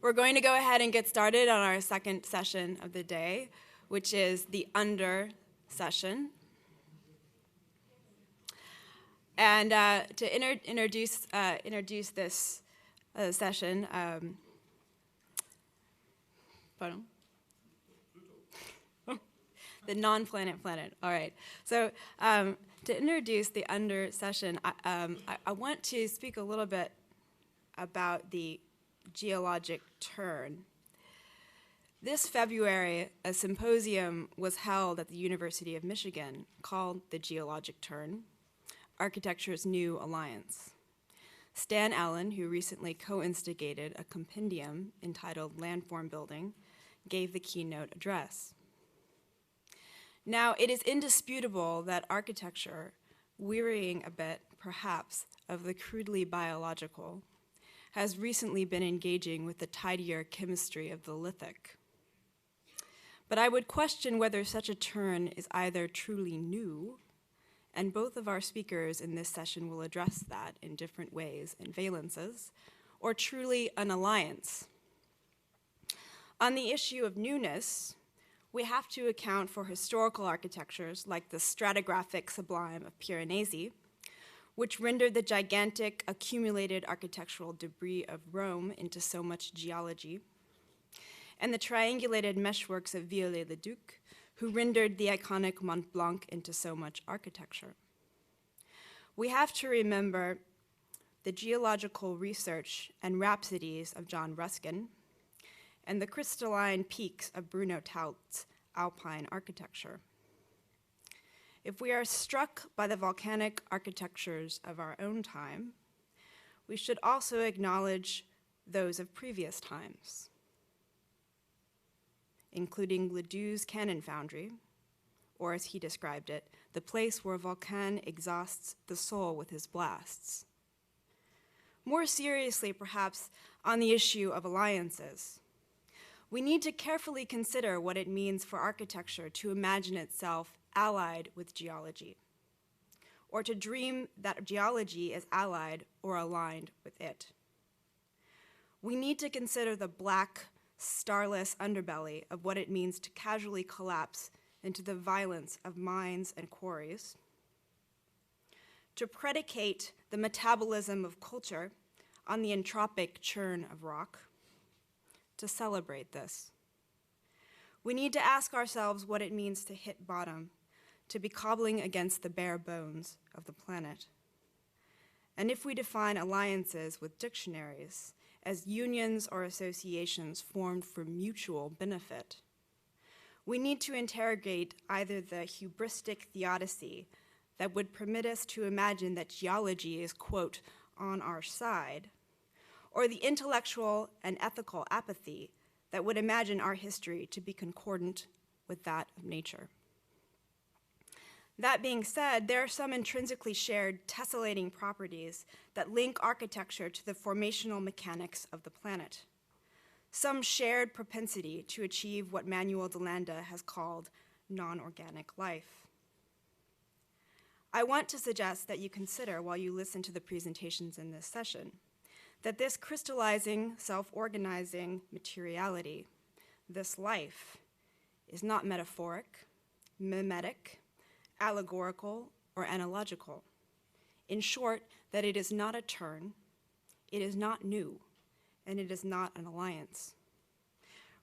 We're going to go ahead and get started on our second session of the day, which is the under session. And to introduce this session, pardon? The non-planet planet. All right. So to introduce the under session, I want to speak a little bit about the geologic turn. This February, a symposium was held at the University of Michigan called The Geologic Turn: Architecture's New Alliance. Stan Allen, who recently co-instigated a compendium entitled Landform Building, gave the keynote address. Now, it is indisputable that architecture, wearying a bit, perhaps, of the crudely biological, has recently been engaging with the tidier chemistry of the lithic. But I would question whether such a turn is either truly new, and both of our speakers in this session will address that in different ways and valences, or truly an alliance. On the issue of newness, we have to account for historical architectures like the stratigraphic sublime of Piranesi, which rendered the gigantic accumulated architectural debris of Rome into so much geology, and the triangulated meshworks of Viollet-le-Duc, who rendered the iconic Mont Blanc into so much architecture. We have to remember the geological research and rhapsodies of John Ruskin, and the crystalline peaks of Bruno Taut's alpine architecture. If we are struck by the volcanic architectures of our own time, we should also acknowledge those of previous times, including Ledoux's cannon foundry, or as he described it, the place where Vulcan exhausts the soul with his blasts. More seriously, perhaps, on the issue of alliances, we need to carefully consider what it means for architecture to imagine itself allied with geology, or to dream that geology is allied or aligned with it. We need to consider the black, starless underbelly of what it means to casually collapse into the violence of mines and quarries, to predicate the metabolism of culture on the entropic churn of rock, to celebrate this. We need to ask ourselves what it means to hit bottom, to be cobbling against the bare bones of the planet. And if we define alliances with dictionaries as unions or associations formed for mutual benefit, we need to interrogate either the hubristic theodicy that would permit us to imagine that geology is, quote, on our side, or the intellectual and ethical apathy that would imagine our history to be concordant with that of nature. That being said, there are some intrinsically shared tessellating properties that link architecture to the formational mechanics of the planet. Some shared propensity to achieve what Manuel de Landa has called non-organic life. I want to suggest that you consider, while you listen to the presentations in this session, that this crystallizing, self-organizing materiality, this life, is not metaphoric, mimetic, allegorical, or analogical. In short, that it is not a turn, it is not new, and it is not an alliance.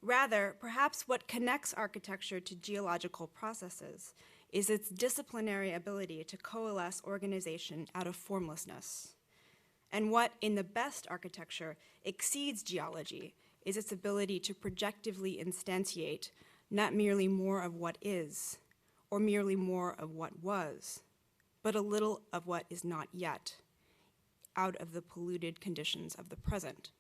Rather, perhaps what connects architecture to geological processes is its disciplinary ability to coalesce organization out of formlessness. And what, in the best architecture, exceeds geology is its ability to projectively instantiate not merely more of what is, or merely more of what was, but a little of what is not yet, out of the polluted conditions of the present.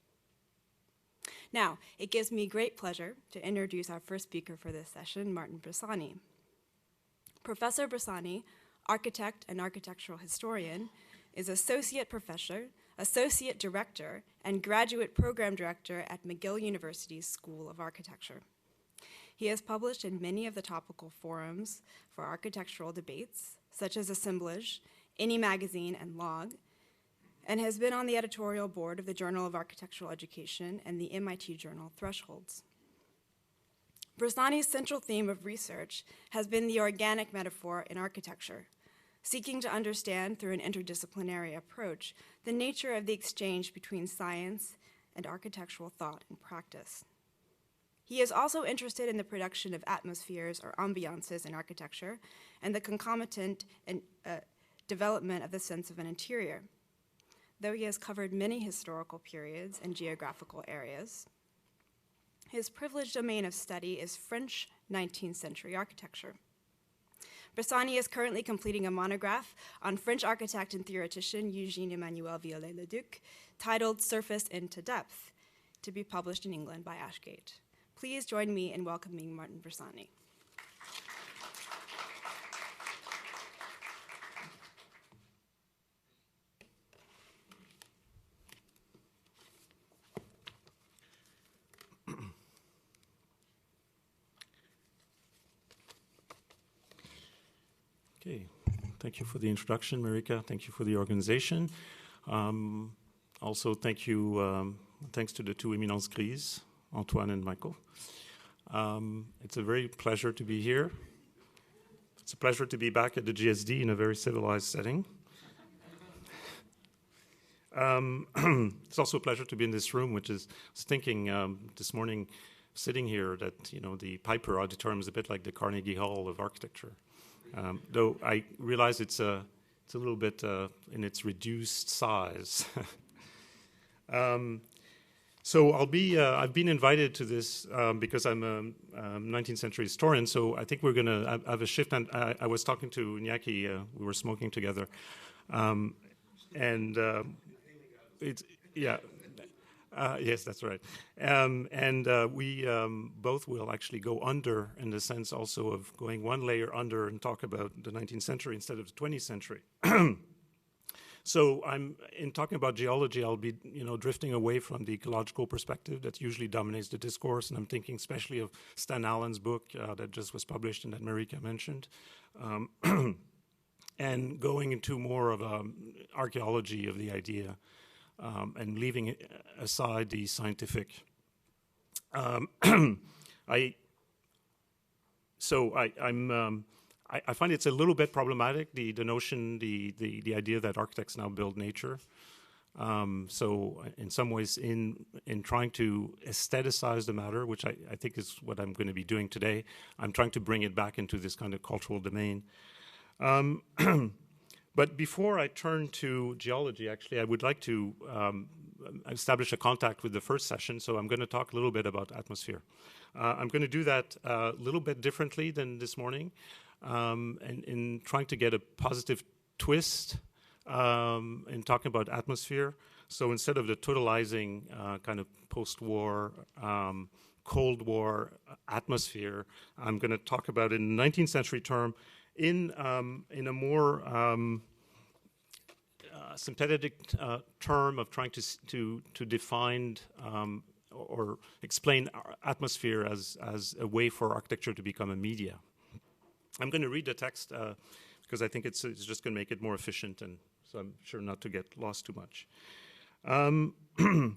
Now, it gives me great pleasure to introduce our first speaker for this session, Martin Bressani. Professor Bressani, architect and architectural historian, is associate professor, associate director, and graduate program director at McGill University's School of Architecture. He has published in many of the topical forums for architectural debates, such as Assemblage, Any Magazine, and Log, and has been on the editorial board of the Journal of Architectural Education and the MIT journal Thresholds. Bersani's central theme of research has been the organic metaphor in architecture, seeking to understand through an interdisciplinary approach the nature of the exchange between science and architectural thought and practice. He is also interested in the production of atmospheres or ambiances in architecture and the concomitant development of the sense of an interior. Though he has covered many historical periods and geographical areas, his privileged domain of study is French 19th century architecture. Bersani is currently completing a monograph on French architect and theoretician Eugène-Emmanuel Viollet-le-Duc titled Surface into Depth, to be published in England by Ashgate. Please join me in welcoming Martin Bersani. Okay, thank you for the introduction, Marika. Thank you for the organization. Also, thanks to the two Eminence Grise, Antoine and Michael. It's a very pleasure to be here. It's a pleasure to be back at the GSD in a very civilized setting. It's also a pleasure to be in this room, which is, I was thinking this morning, sitting here, that the Piper Auditorium is a bit like the Carnegie Hall of architecture. Though I realize it's a little bit in its reduced size. So I've been invited to this because I'm a 19th century historian, so I think we're going to have a shift. And I was talking to Iñaki, we were smoking together. Yes, that's right. We both will actually go under, in the sense also of going one layer under and talk about the 19th century instead of the 20th century. So in talking about geology, I'll be drifting away from the ecological perspective that usually dominates the discourse, and I'm thinking especially of Stan Allen's book that just was published and that Marika mentioned, and going into more of archaeology of the idea. And leaving aside the scientific. I find it's a little bit problematic, the notion, the idea that architects now build nature. So in some ways, in trying to aestheticize the matter, which I think is what I'm going to be doing today, I'm trying to bring it back into this kind of cultural domain. But before I turn to geology, actually, I would like to establish a contact with the first session. So I'm going to talk a little bit about atmosphere. I'm going to do that a little bit differently than this morning, and in trying to get a positive twist in talking about atmosphere. So instead of the totalizing kind of post-war, Cold War atmosphere, I'm going to talk about, in the 19th century term, in a more synthetic term of trying to define or explain atmosphere as a way for architecture to become a media. I'm going to read the text because I think it's just going to make it more efficient, and so I'm sure not to get lost too much.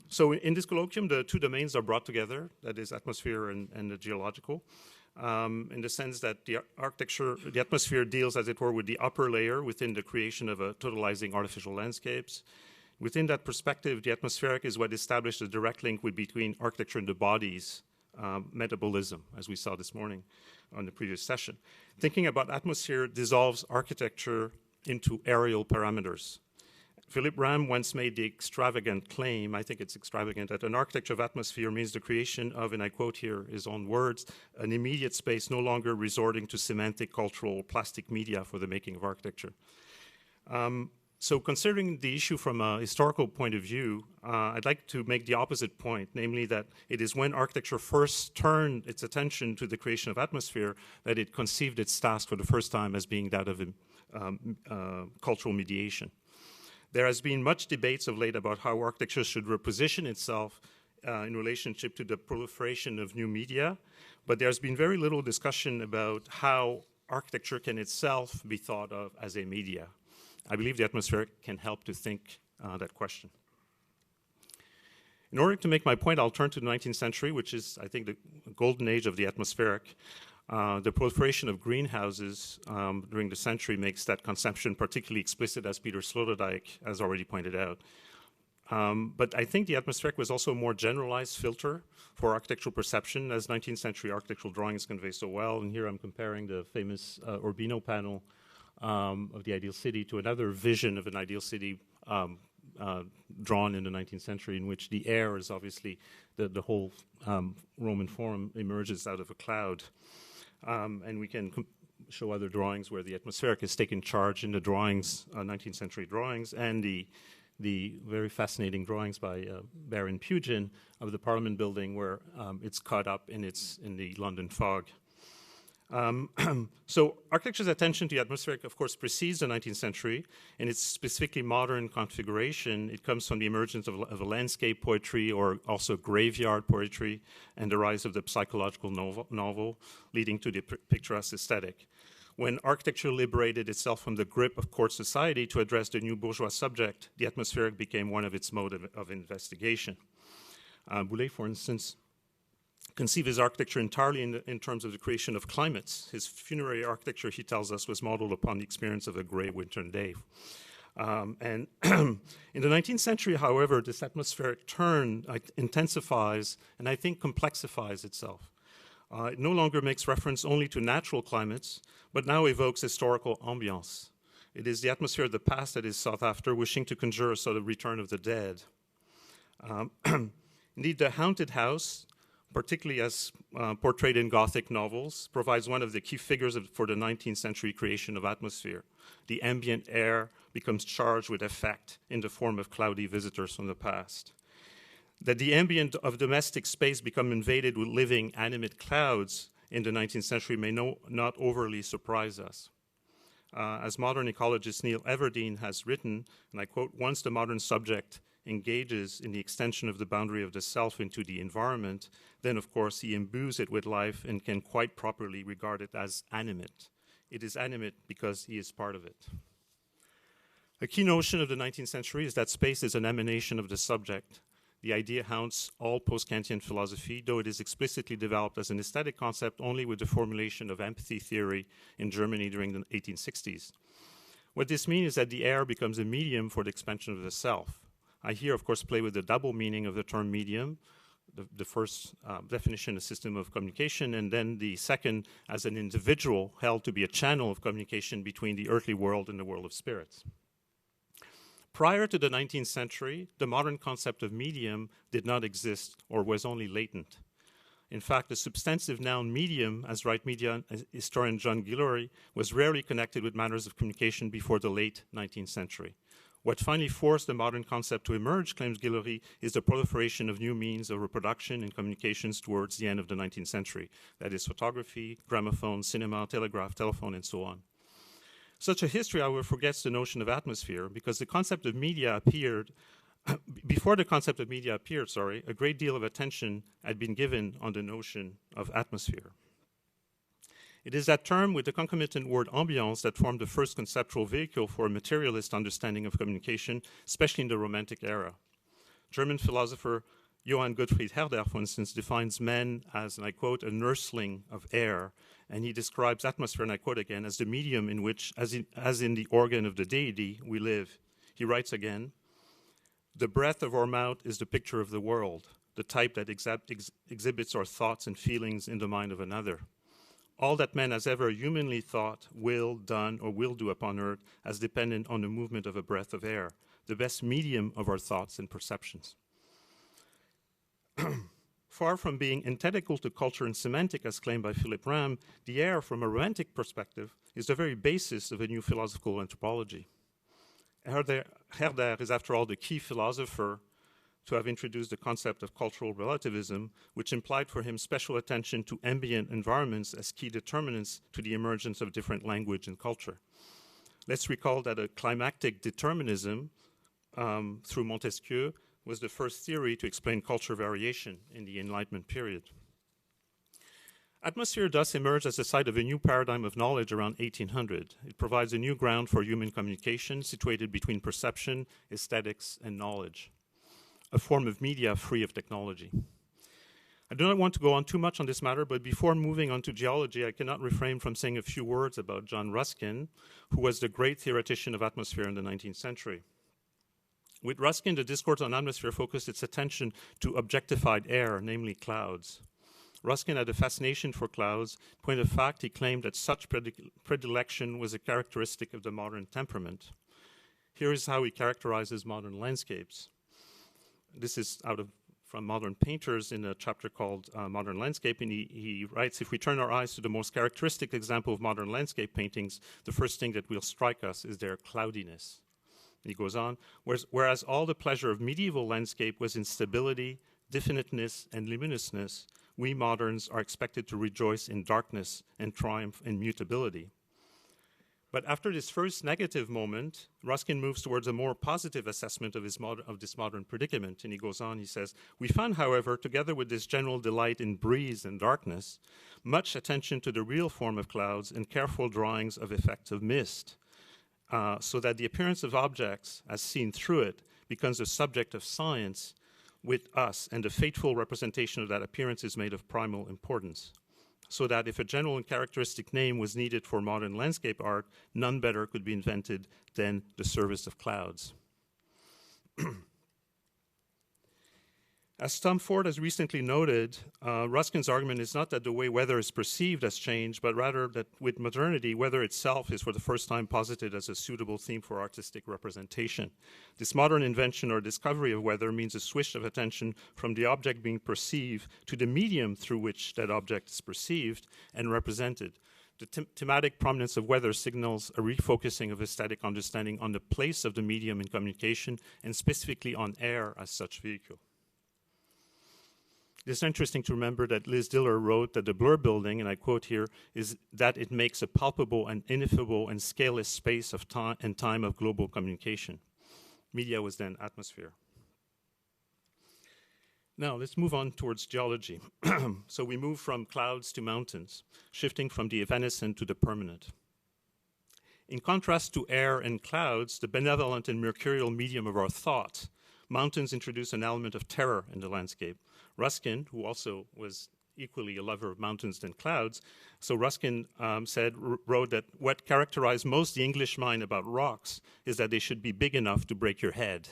So in this colloquium, the two domains are brought together, that is atmosphere and the geological. In the sense that the atmosphere deals, as it were, with the upper layer within the creation of totalizing artificial landscapes. Within that perspective, the atmospheric is what established a direct link between architecture and the body's metabolism, as we saw this morning on the previous session. Thinking about atmosphere dissolves architecture into areal parameters. Philip Ram once made the extravagant claim, I think it's extravagant, that an architecture of atmosphere means the creation of, and I quote here his own words, an immediate space no longer resorting to semantic, cultural, plastic media for the making of architecture. So considering the issue from a historical point of view, I'd like to make the opposite point, namely that it is when architecture first turned its attention to the creation of atmosphere that it conceived its task for the first time as being that of cultural mediation. There has been much debates of late about how architecture should reposition itself in relationship to the proliferation of new media, but there's been very little discussion about how architecture can itself be thought of as a media. I believe the atmosphere can help to think that question. In order to make my point, I'll turn to the 19th century, which is, I think, the golden age of the atmospheric. The proliferation of greenhouses during the century makes that conception particularly explicit, as Peter Sloterdijk has already pointed out. But I think the atmospheric was also a more generalized filter for architectural perception, as 19th century architectural drawings convey so well. And here I'm comparing the famous Urbino panel of the ideal city to another vision of an ideal city drawn in the 19th century, in which the air is obviously the whole Roman Forum emerges out of a cloud. And we can show other drawings where the atmospheric has taken charge in the drawings, 19th century drawings, and the very fascinating drawings by Baron Pugin of the Parliament building, where it's caught up in the London fog. So architecture's attention to the atmospheric, of course, precedes the 19th century. In its specifically modern configuration, it comes from the emergence of a landscape poetry, or also graveyard poetry, and the rise of the psychological novel, leading to the picturesque aesthetic. When architecture liberated itself from the grip of court society to address the new bourgeois subject, the atmospheric became one of its modes of investigation. Boulez, for instance, conceived his architecture entirely in terms of the creation of climates. His funerary architecture, he tells us, was modeled upon the experience of a gray winter day. And in the 19th century, however, this atmospheric turn intensifies and I think complexifies itself. It no longer makes reference only to natural climates, but now evokes historical ambiance. It is the atmosphere of the past that is sought after, wishing to conjure a sort of return of the dead. Indeed, the haunted house, particularly as portrayed in Gothic novels, provides one of the key figures for the 19th century creation of atmosphere. The ambient air becomes charged with effect in the form of cloudy visitors from the past. That the ambient of domestic space become invaded with living, animate clouds in the 19th century may not overly surprise us. As modern ecologist Neil Everdeen has written, and I quote, "Once the modern subject engages in the extension of the boundary of the self into the environment, then of course he imbues it with life and can quite properly regard it as animate. It is animate because he is part of it." A key notion of the 19th century is that space is an emanation of the subject. The idea haunts all post-Kantian philosophy, though it is explicitly developed as an aesthetic concept only with the formulation of empathy theory in Germany during the 1860s. What this means is that the air becomes a medium for the expansion of the self. I here, of course, play with the double meaning of the term medium. The first definition, a system of communication, and then the second as an individual held to be a channel of communication between the earthly world and the world of spirits. Prior to the 19th century, the modern concept of medium did not exist or was only latent. In fact, the substantive noun medium, as right media historian John Guillory, was rarely connected with matters of communication before the late 19th century. What finally forced the modern concept to emerge, claims Guillory, is the proliferation of new means of reproduction and communications towards the end of the 19th century. That is photography, gramophone, cinema, telegraph, telephone, and so on. Such a history, however, forgets the notion of atmosphere, because the concept of media appeared, before the concept of media appeared, a great deal of attention had been given on the notion of atmosphere. It is that term with the concomitant word ambiance that formed the first conceptual vehicle for a materialist understanding of communication, especially in the Romantic era. German philosopher Johann Gottfried Herder, for instance, defines man as, and I quote, "a nursling of air," and he describes atmosphere, and I quote again, as the medium in which, as in the organ of the deity, we live. He writes again, "The breath of our mouth is the picture of the world, the type that exhibits our thoughts and feelings in the mind of another. All that man has ever humanly thought, done, or will do upon earth as dependent on the movement of a breath of air, the best medium of our thoughts and perceptions." Far from being antithetical to culture and semantic, as claimed by Philip Ram, the air, from a romantic perspective, is the very basis of a new philosophical anthropology. Herder is, after all, the key philosopher to have introduced the concept of cultural relativism, which implied for him special attention to ambient environments as key determinants to the emergence of different language and culture. Let's recall that a climactic determinism through Montesquieu was the first theory to explain culture variation in the Enlightenment period. Atmosphere thus emerged as the site of a new paradigm of knowledge around 1800. It provides a new ground for human communication situated between perception, aesthetics, and knowledge, a form of media free of technology. I do not want to go on too much on this matter, but before moving on to geology, I cannot refrain from saying a few words about John Ruskin, who was the great theoretician of atmosphere in the 19th century. With Ruskin, the discourse on atmosphere focused its attention to objectified air, namely clouds. Ruskin had a fascination for clouds. In point of fact, he claimed that such predilection was a characteristic of the modern temperament. Here is how he characterizes modern landscapes. This is from Modern Painters in a chapter called Modern Landscape, and he writes, if we turn our eyes to the most characteristic example of modern landscape paintings, the first thing that will strike us is their cloudiness. And he goes on, whereas all the pleasure of medieval landscape was in stability, definiteness, and luminousness, we moderns are expected to rejoice in darkness and triumph in mutability. But after this first negative moment, Ruskin moves towards a more positive assessment of this modern predicament. And he goes on, he says, we found, however, together with this general delight in breeze and darkness, much attention to the real form of clouds and careful drawings of effects of mist, so that the appearance of objects, as seen through it, becomes a subject of science with us, and the faithful representation of that appearance is made of primal importance. So that if a general and characteristic name was needed for modern landscape art, none better could be invented than the service of clouds. As Tom Ford has recently noted, Ruskin's argument is not that the way weather is perceived has changed, but rather that with modernity, weather itself is for the first time posited as a suitable theme for artistic representation. This modern invention or discovery of weather means a switch of attention from the object being perceived to the medium through which that object is perceived and represented. The thematic prominence of weather signals a refocusing of aesthetic understanding on the place of the medium in communication, and specifically on air as such vehicle. It's interesting to remember that Liz Diller wrote that the Blur building, and I quote here, is that it makes a palpable and ineffable and scaleless space of time and time of global communication. Media was then atmosphere. Now, let's move on towards geology. So we move from clouds to mountains, shifting from the evanescent to the permanent. In contrast to air and clouds, the benevolent and mercurial medium of our thought, mountains introduce an element of terror in the landscape. Ruskin, who also was equally a lover of mountains than clouds, so Ruskin wrote that what characterized most the English mind about rocks is that they should be big enough to break your head.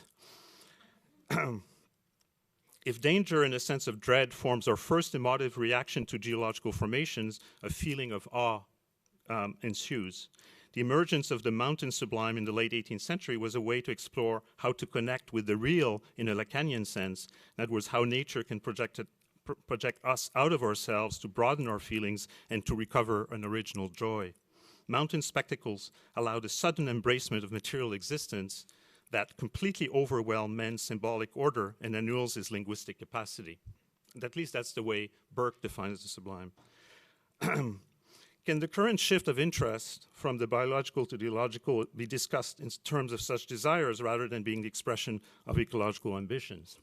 If danger and a sense of dread forms our first emotive reaction to geological formations, a feeling of awe ensues. The emergence of the mountain sublime in the late 18th century was a way to explore how to connect with the real in a Lacanian sense. In other words, how nature can project us out of ourselves to broaden our feelings and to recover an original joy. Mountain spectacles allowed a sudden embracement of material existence that completely overwhelmed man's symbolic order and annuls his linguistic capacity. And at least that's the way Burke defines the sublime. Can the current shift of interest from the biological to the geological be discussed in terms of such desires rather than being the expression of ecological ambitions?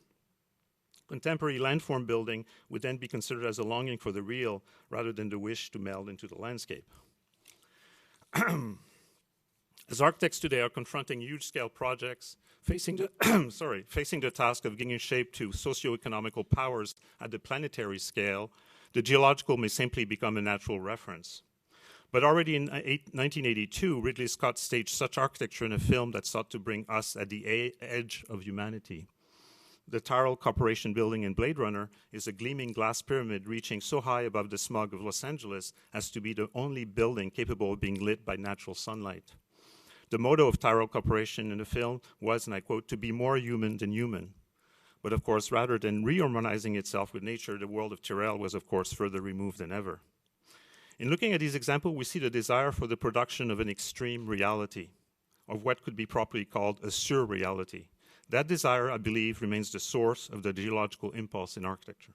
Contemporary landform building would then be considered as a longing for the real rather than the wish to meld into the landscape. As architects today are confronting huge-scale projects, facing the task of giving shape to socio-economical powers at the planetary scale, the geological may simply become a natural reference. But already in 1982, Ridley Scott staged such architecture in a film that sought to bring us at the edge of humanity. The Tyrrell Corporation building in Blade Runner is a gleaming glass pyramid reaching so high above the smog of Los Angeles as to be the only building capable of being lit by natural sunlight. The motto of Tyrrell Corporation in the film was, and I quote, "to be more human than human." But of course, rather than reharmonizing itself with nature, the world of Tyrrell was, of course, further removed than ever. In looking at these examples, we see the desire for the production of an extreme reality, of what could be properly called a surreality. That desire, I believe, remains the source of the geological impulse in architecture.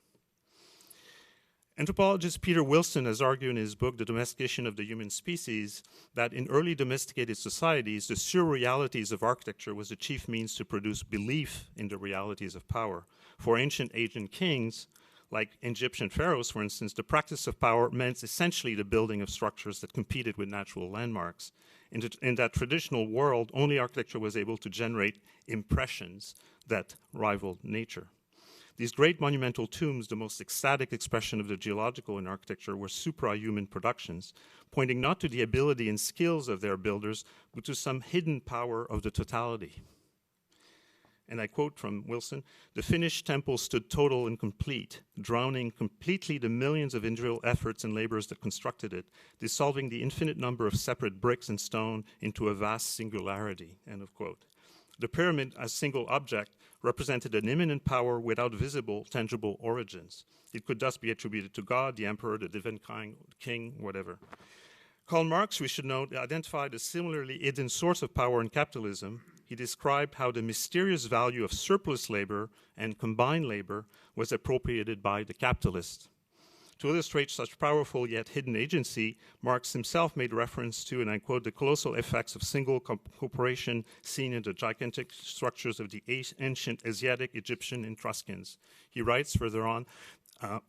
Anthropologist Peter Wilson has argued in his book, The Domestication of the Human Species, that in early domesticated societies, the surrealities of architecture was the chief means to produce belief in the realities of power. For ancient kings, Like Egyptian pharaohs, for instance, the practice of power meant essentially the building of structures that competed with natural landmarks. In that traditional world, only architecture was able to generate impressions that rivaled nature. These great monumental tombs, the most ecstatic expression of the geological in architecture, were suprahuman productions, pointing not to the ability and skills of their builders, but to some hidden power of the totality. And I quote from Wilson, "The finished temple stood total and complete, drowning completely the millions of individual efforts and labors that constructed it, dissolving the infinite number of separate bricks and stone into a vast singularity," end of quote. The pyramid, as single object, represented an immanent power without visible, tangible origins. It could thus be attributed to God, the emperor, the divine king, whatever. Karl Marx, we should note, identified a similarly hidden source of power in capitalism. He described how the mysterious value of surplus labor and combined labor was appropriated by the capitalist. To illustrate such powerful yet hidden agency, Marx himself made reference to, and I quote, "the colossal effects of single corporation seen in the gigantic structures of the ancient Asiatic, Egyptian, and Etruscans." He writes further on,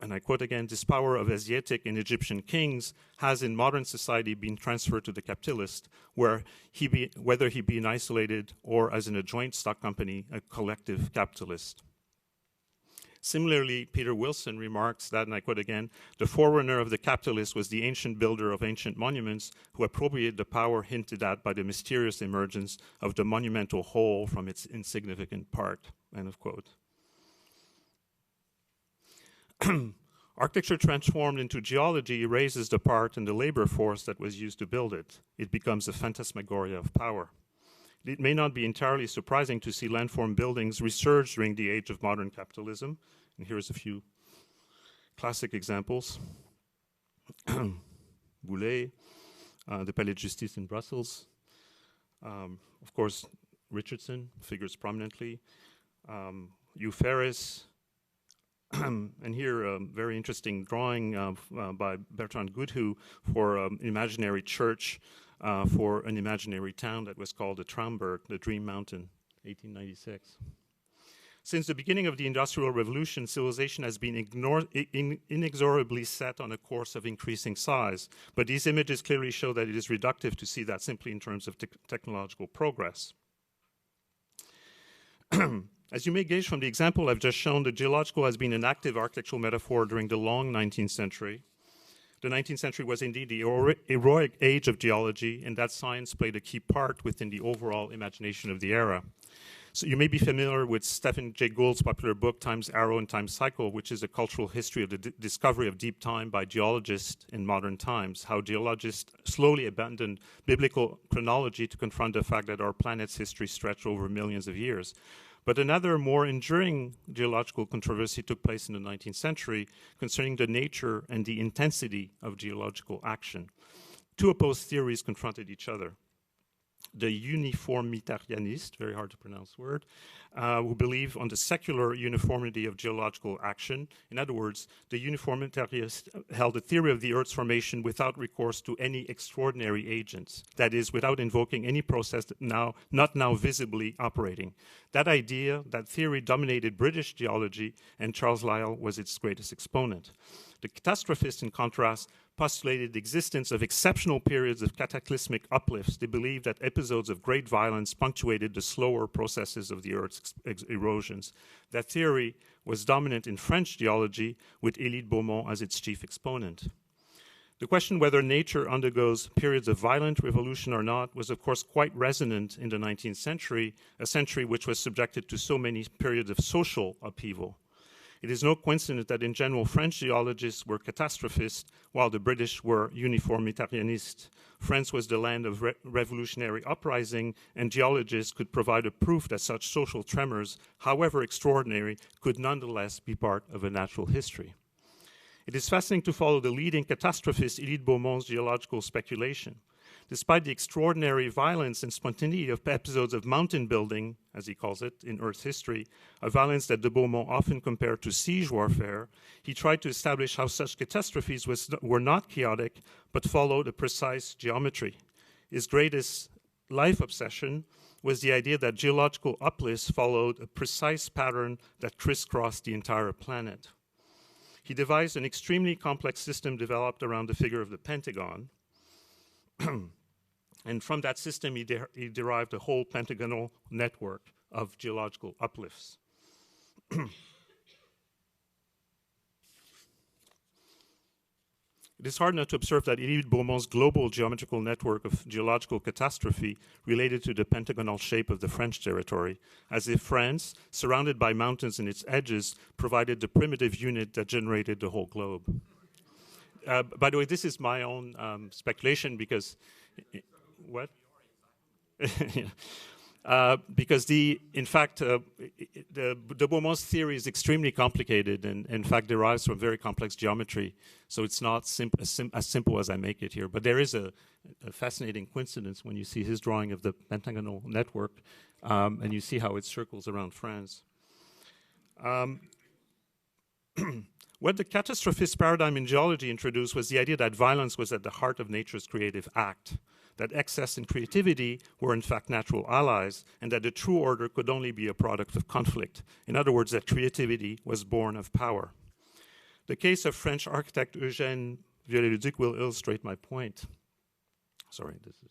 and I quote again, "This power of Asiatic and Egyptian kings has in modern society been transferred to the capitalist, whether he be an isolated or as in a joint stock company, a collective capitalist." Similarly, Peter Wilson remarks that, and I quote again, "The forerunner of the capitalist was the ancient builder of ancient monuments who appropriated the power hinted at by the mysterious emergence of the monumental whole from its insignificant part," end of quote. Architecture transformed into geology erases the part and the labor force that was used to build it. It becomes a phantasmagoria of power. It may not be entirely surprising to see landform buildings resurge during the age of modern capitalism. And here's a few classic examples. Boulay, the Palais de Justice in Brussels. Of course, Richardson figures prominently. Hugh Ferris. And here, a very interesting drawing by Bertrand Goodhue for an imaginary church for an imaginary town that was called the Traumberg, the Dream Mountain, 1896. Since the beginning of the Industrial Revolution, civilization has been inexorably set on a course of increasing size, but these images clearly show that it is reductive to see that simply in terms of technological progress. As you may gauge from the example I've just shown, the geological has been an active architectural metaphor during the long 19th century. The 19th century was indeed the heroic age of geology, and that science played a key part within the overall imagination of the era. So you may be familiar with Stephen Jay Gould's popular book, Time's Arrow and Time's Cycle, which is a cultural history of the discovery of deep time by geologists in modern times, how geologists slowly abandoned biblical chronology to confront the fact that our planet's history stretched over millions of years. But another more enduring geological controversy took place in the 19th century concerning the nature and the intensity of geological action. Two opposed theories confronted each other. The uniformitarianist, very hard to pronounce word, who believe on the secular uniformity of geological action. In other words, the uniformitarians held a theory of the Earth's formation without recourse to any extraordinary agents, that is, without invoking any process that not now visibly operating. That idea, that theory dominated British geology, and Charles Lyell was its greatest exponent. The catastrophists, in contrast, postulated the existence of exceptional periods of cataclysmic uplifts. They believed that episodes of great violence punctuated the slower processes of the Earth's erosions. That theory was dominant in French geology, with Élie de Beaumont as its chief exponent. The question whether nature undergoes periods of violent revolution or not was, of course, quite resonant in the 19th century, a century which was subjected to so many periods of social upheaval. It is no coincidence that in general French geologists were catastrophists while the British were uniformitarianists. France was the land of revolutionary uprising, and geologists could provide a proof that such social tremors, however extraordinary, could nonetheless be part of a natural history. It is fascinating to follow the leading catastrophist Élie de Beaumont's geological speculation. Despite the extraordinary violence and spontaneity of episodes of mountain building, as he calls it, in Earth's history, a violence that de Beaumont often compared to siege warfare, he tried to establish how such catastrophes were not chaotic, but followed a precise geometry. His greatest life obsession was the idea that geological uplifts followed a precise pattern that crisscrossed the entire planet. He devised an extremely complex system developed around the figure of the pentagon. And from that system, he derived a whole pentagonal network of geological uplifts. It is hard not to observe that Élie de Beaumont's global geometrical network of geological catastrophe related to the pentagonal shape of the French territory, as if France, surrounded by mountains in its edges, provided the primitive unit that generated the whole globe. By the way, this is my own speculation because... What? Because in fact, the Beaumont's theory is extremely complicated and in fact derives from very complex geometry. So it's not as simple as I make it here. But there is a fascinating coincidence when you see his drawing of the pentagonal network and you see how it circles around France. What the catastrophist paradigm in geology introduced was the idea that violence was at the heart of nature's creative act, that excess and creativity were in fact natural allies, and that the true order could only be a product of conflict. In other words, that creativity was born of power. The case of French architect Eugène Viollet-le-Duc will illustrate my point. Sorry, this is...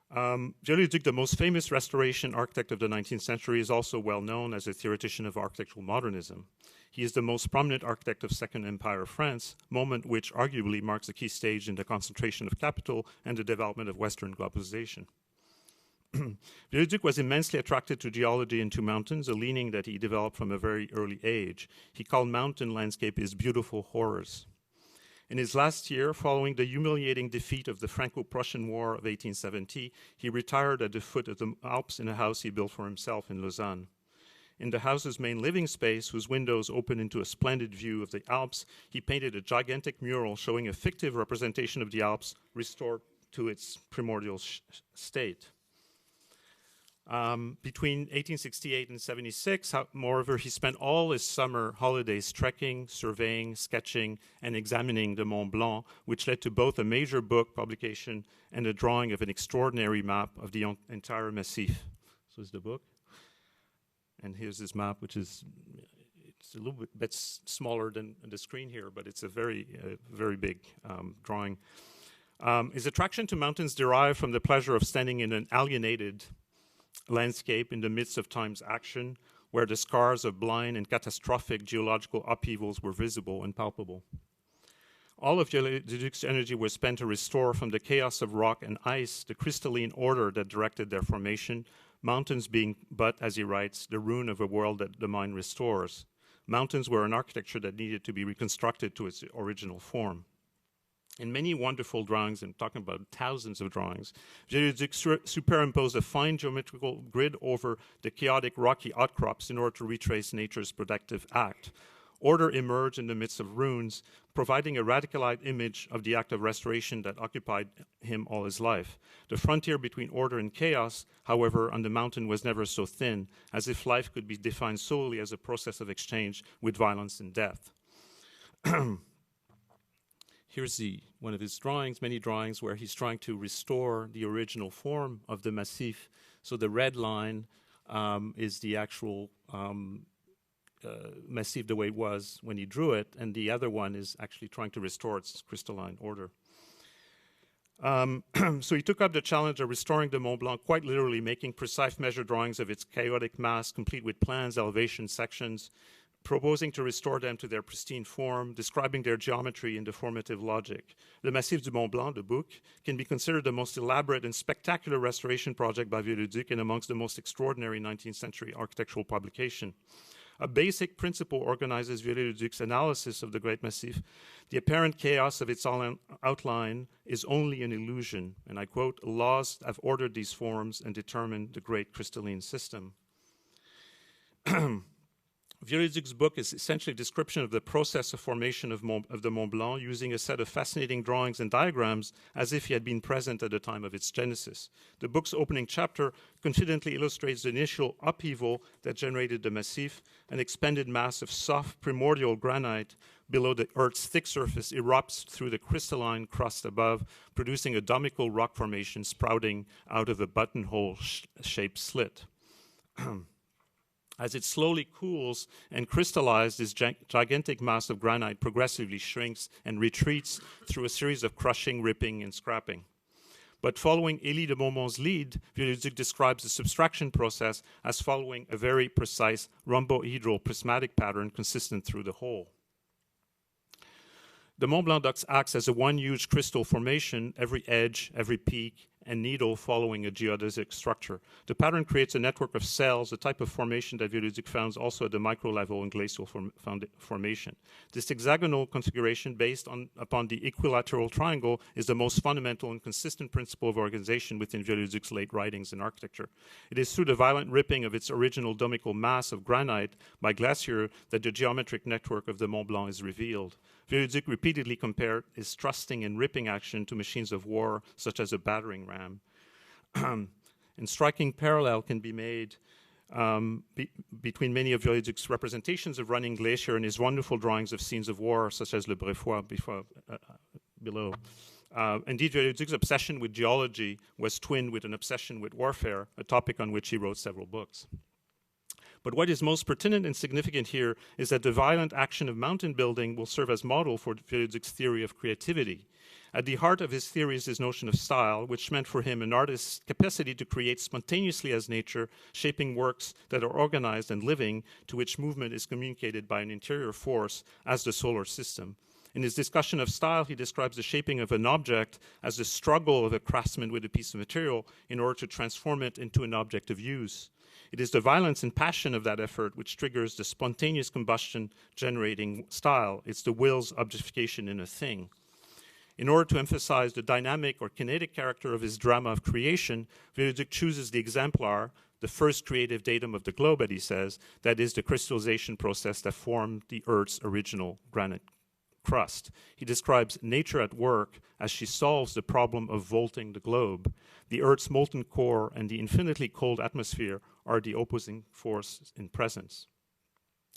Viollet-le-Duc, the most famous restoration architect of the 19th century, is also well known as a theoretician of architectural modernism. He is the most prominent architect of Second Empire France, moment which arguably marks a key stage in the concentration of capital and the development of Western globalization. Viollet-le-Duc was immensely attracted to geology and to mountains, a leaning that he developed from a very early age. He called mountain landscape his beautiful horrors. In his last year, following the humiliating defeat of the Franco-Prussian War of 1870, he retired at the foot of the Alps in a house he built for himself in Lausanne. In the house's main living space, whose windows open into a splendid view of the Alps, he painted a gigantic mural showing a fictive representation of the Alps restored to its primordial state. Between 1868 and 76, moreover, he spent all his summer holidays trekking, surveying, sketching, and examining the Mont Blanc, which led to both a major book publication and a drawing of an extraordinary map of the entire Massif. So is the book. And here's this map, which is it's a little bit smaller than the screen here, but it's a very big drawing. His attraction to mountains derived from the pleasure of standing in an alienated landscape in the midst of time's action, where the scars of blind and catastrophic geological upheavals were visible and palpable. All of Viollet-le-Duc's energy was spent to restore from the chaos of rock and ice the crystalline order that directed their formation, mountains being but, as he writes, the ruin of a world that the mind restores. Mountains were an architecture that needed to be reconstructed to its original form. In many wonderful drawings, I'm talking about thousands of drawings, Viollet-le-Duc superimposed a fine geometrical grid over the chaotic rocky outcrops in order to retrace nature's productive act. Order emerged in the midst of ruins, providing a radicalized image of the act of restoration that occupied him all his life. The frontier between order and chaos, however, on the mountain was never so thin, as if life could be defined solely as a process of exchange with violence and death. Here's one of his drawings, many drawings, where he's trying to restore the original form of the Massif. So the red line is the actual Massif the way it was when he drew it, and the other one is actually trying to restore its crystalline order. So he took up the challenge of restoring the Mont Blanc, quite literally making precise measure drawings of its chaotic mass, complete with plans, elevation, sections, proposing to restore them to their pristine form, describing their geometry and deformative logic. Le Massif du Mont Blanc, the book, can be considered the most elaborate and spectacular restoration project by Viollet-le-Duc and amongst the most extraordinary 19th century architectural publication. A basic principle organizes Viollet-le-Duc's analysis of the Great Massif. The apparent chaos of its outline is only an illusion, and I quote, "Laws have ordered these forms and determined the great crystalline system." Viollet-le-Duc's book is essentially a description of the process of formation of the Mont Blanc, using a set of fascinating drawings and diagrams as if he had been present at the time of its genesis. The book's opening chapter confidently illustrates the initial upheaval that generated the Massif. An expanded mass of soft primordial granite below the Earth's thick surface erupts through the crystalline crust above, producing a domical rock formation sprouting out of a buttonhole-shaped slit. As it slowly cools and crystallizes, this gigantic mass of granite progressively shrinks and retreats through a series of crushing, ripping, and scrapping. But following Élie de Beaumont's lead, Viollet-le-Duc describes the subtraction process as following a very precise rhombohedral prismatic pattern consistent through the whole. The Mont Blanc acts as a one huge crystal formation, every edge, every peak, and needle following a geodesic structure. The pattern creates a network of cells, a type of formation that Viollet-le-Duc found also at the micro level in glacial formation. This hexagonal configuration based upon the equilateral triangle is the most fundamental and consistent principle of organization within Viollet-le-Duc's late writings in architecture. It is through the violent ripping of its original domical mass of granite by glacier that the geometric network of the Mont Blanc is revealed. Viollet-le-Duc repeatedly compared his thrusting and ripping action to machines of war, such as a battering ram. And striking parallel can be made between many of Viollet-le-Duc's representations of running glacier and his wonderful drawings of scenes of war, such as Le Bréfois below. Indeed, Viollet-le-Duc's obsession with geology was twinned with an obsession with warfare, a topic on which he wrote several books. But what is most pertinent and significant here is that the violent action of mountain building will serve as model for Viollet-le-Duc's theory of creativity. At the heart of his theory is his notion of style, which meant for him an artist's capacity to create spontaneously as nature, shaping works that are organized and living, to which movement is communicated by an interior force as the solar system. In his discussion of style, he describes the shaping of an object as the struggle of a craftsman with a piece of material in order to transform it into an object of use. It is the violence and passion of that effort which triggers the spontaneous combustion generating style. It's the will's objectification in a thing. In order to emphasize the dynamic or kinetic character of his drama of creation, Viollet-le-Duc chooses the exemplar, the first creative datum of the globe, as he says, that is the crystallization process that formed the Earth's original granite crust. He describes nature at work as she solves the problem of vaulting the globe. The Earth's molten core and the infinitely cold atmosphere are the opposing force in presence.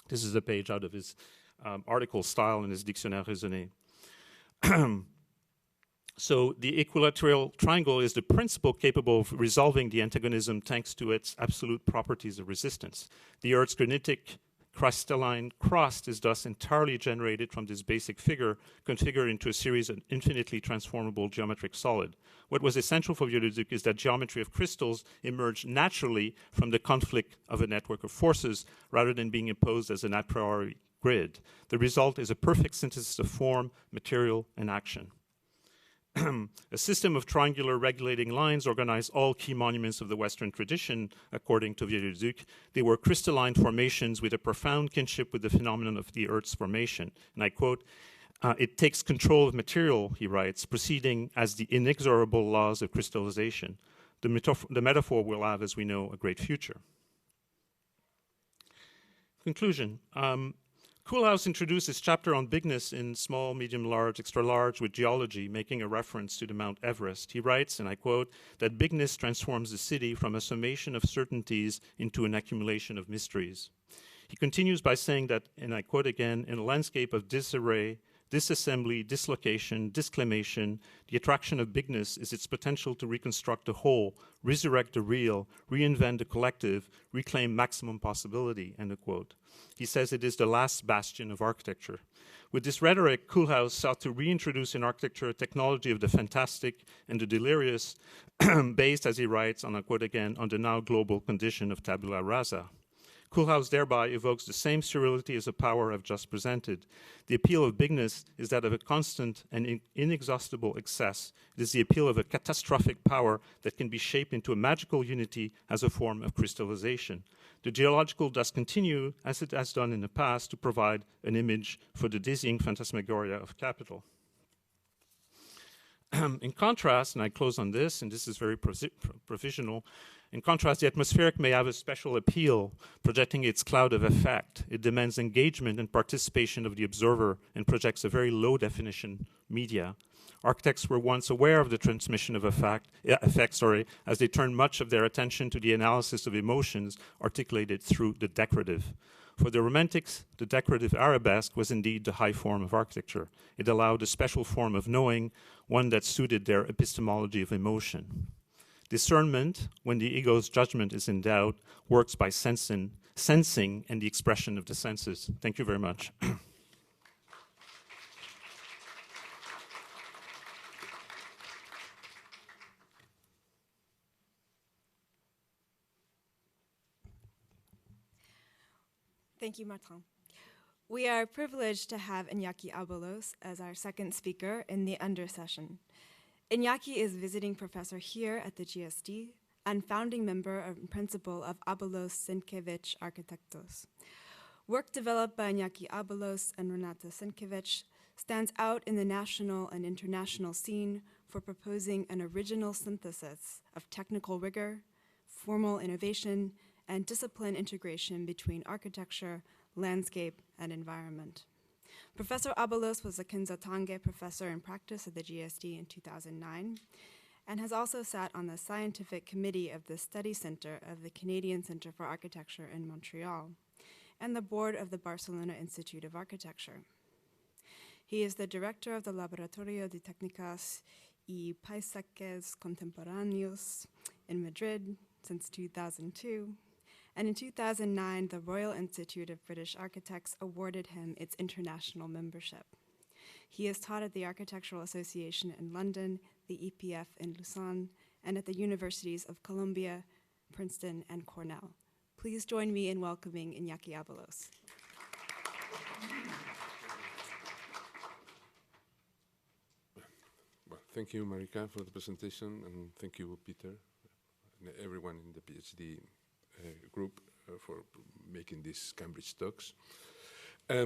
This is a page out of his article style in his Dictionnaire raisonné. So the equilateral triangle is the principle capable of resolving the antagonism thanks to its absolute properties of resistance. The Earth's granitic crystalline crust is thus entirely generated from this basic figure, configured into a series of infinitely transformable geometric solid. What was essential for Viollet-le-Duc is that geometry of crystals emerged naturally from the conflict of a network of forces, rather than being imposed as an a priori grid. The result is a perfect synthesis of form, material, and action. A system of triangular regulating lines organized all key monuments of the Western tradition, according to Viollet-le-Duc. They were crystalline formations with a profound kinship with the phenomenon of the Earth's formation. And I quote, it takes control of material, he writes, proceeding as the inexorable laws of crystallization. The metaphor will have, as we know, a great future. Conclusion. Koolhaas introduced his chapter on bigness in small, medium, large, extra large with geology, making a reference to the Mount Everest. He writes, and I quote, that bigness transforms the city from a summation of certainties into an accumulation of mysteries. He continues by saying that, and I quote again, in a landscape of disarray, disassembly, dislocation, disclamation, the attraction of bigness is its potential to reconstruct the whole, resurrect the real, reinvent the collective, reclaim maximum possibility, end of quote. He says it is the last bastion of architecture. With this rhetoric, Koolhaas sought to reintroduce in architecture a technology of the fantastic and the delirious, based, as he writes, and I quote again, on the now global condition of tabula rasa. Koolhaas thereby evokes the same surreality as the power I've just presented. The appeal of bigness is that of a constant and inexhaustible excess. It is the appeal of a catastrophic power that can be shaped into a magical unity as a form of crystallization. The geological does continue, as it has done in the past, to provide an image for the dizzying phantasmagoria of capital. In contrast, and I close on this, and this is very provisional, in contrast, the atmospheric may have a special appeal, projecting its cloud of effect. It demands engagement and participation of the observer and projects a very low-definition media. Architects were once aware of the transmission of effects, as they turned much of their attention to the analysis of emotions articulated through the decorative. For the Romantics, the decorative arabesque was indeed the high form of architecture. It allowed a special form of knowing, one that suited their epistemology of emotion. Discernment, when the ego's judgment is in doubt, works by sensing, sensing and the expression of the senses. Thank you very much. Thank you, Martin. We are privileged to have Iñaki Abalos as our second speaker in the Under session. Iñaki is visiting professor here at the GSD and founding member and principal of Abalos Sienkiewicz Architectos. Work developed by Iñaki Abalos and Renata Sienkiewicz stands out in the national and international scene for proposing an original synthesis of technical rigor, formal innovation, and discipline integration between architecture, landscape, and environment. Professor Abalos was a Kinzo Tange professor in practice at the GSD in 2009 and has also sat on the scientific committee of the Study Center of the Canadian Centre for Architecture in Montreal and the board of the Barcelona Institute of Architecture. He is the director of the Laboratorio de Técnicas y Paisajes Contemporáneos in Madrid since 2002. And in 2009, the Royal Institute of British Architects awarded him its international membership. He has taught at the Architectural Association in London, the EPF in Lausanne, and at the universities of Columbia, Princeton, and Cornell. Please join me in welcoming Iñaki Abalos. Well, thank you, Marika, for the presentation, and thank you, Peter, and everyone in the PhD group for making these Cambridge talks. It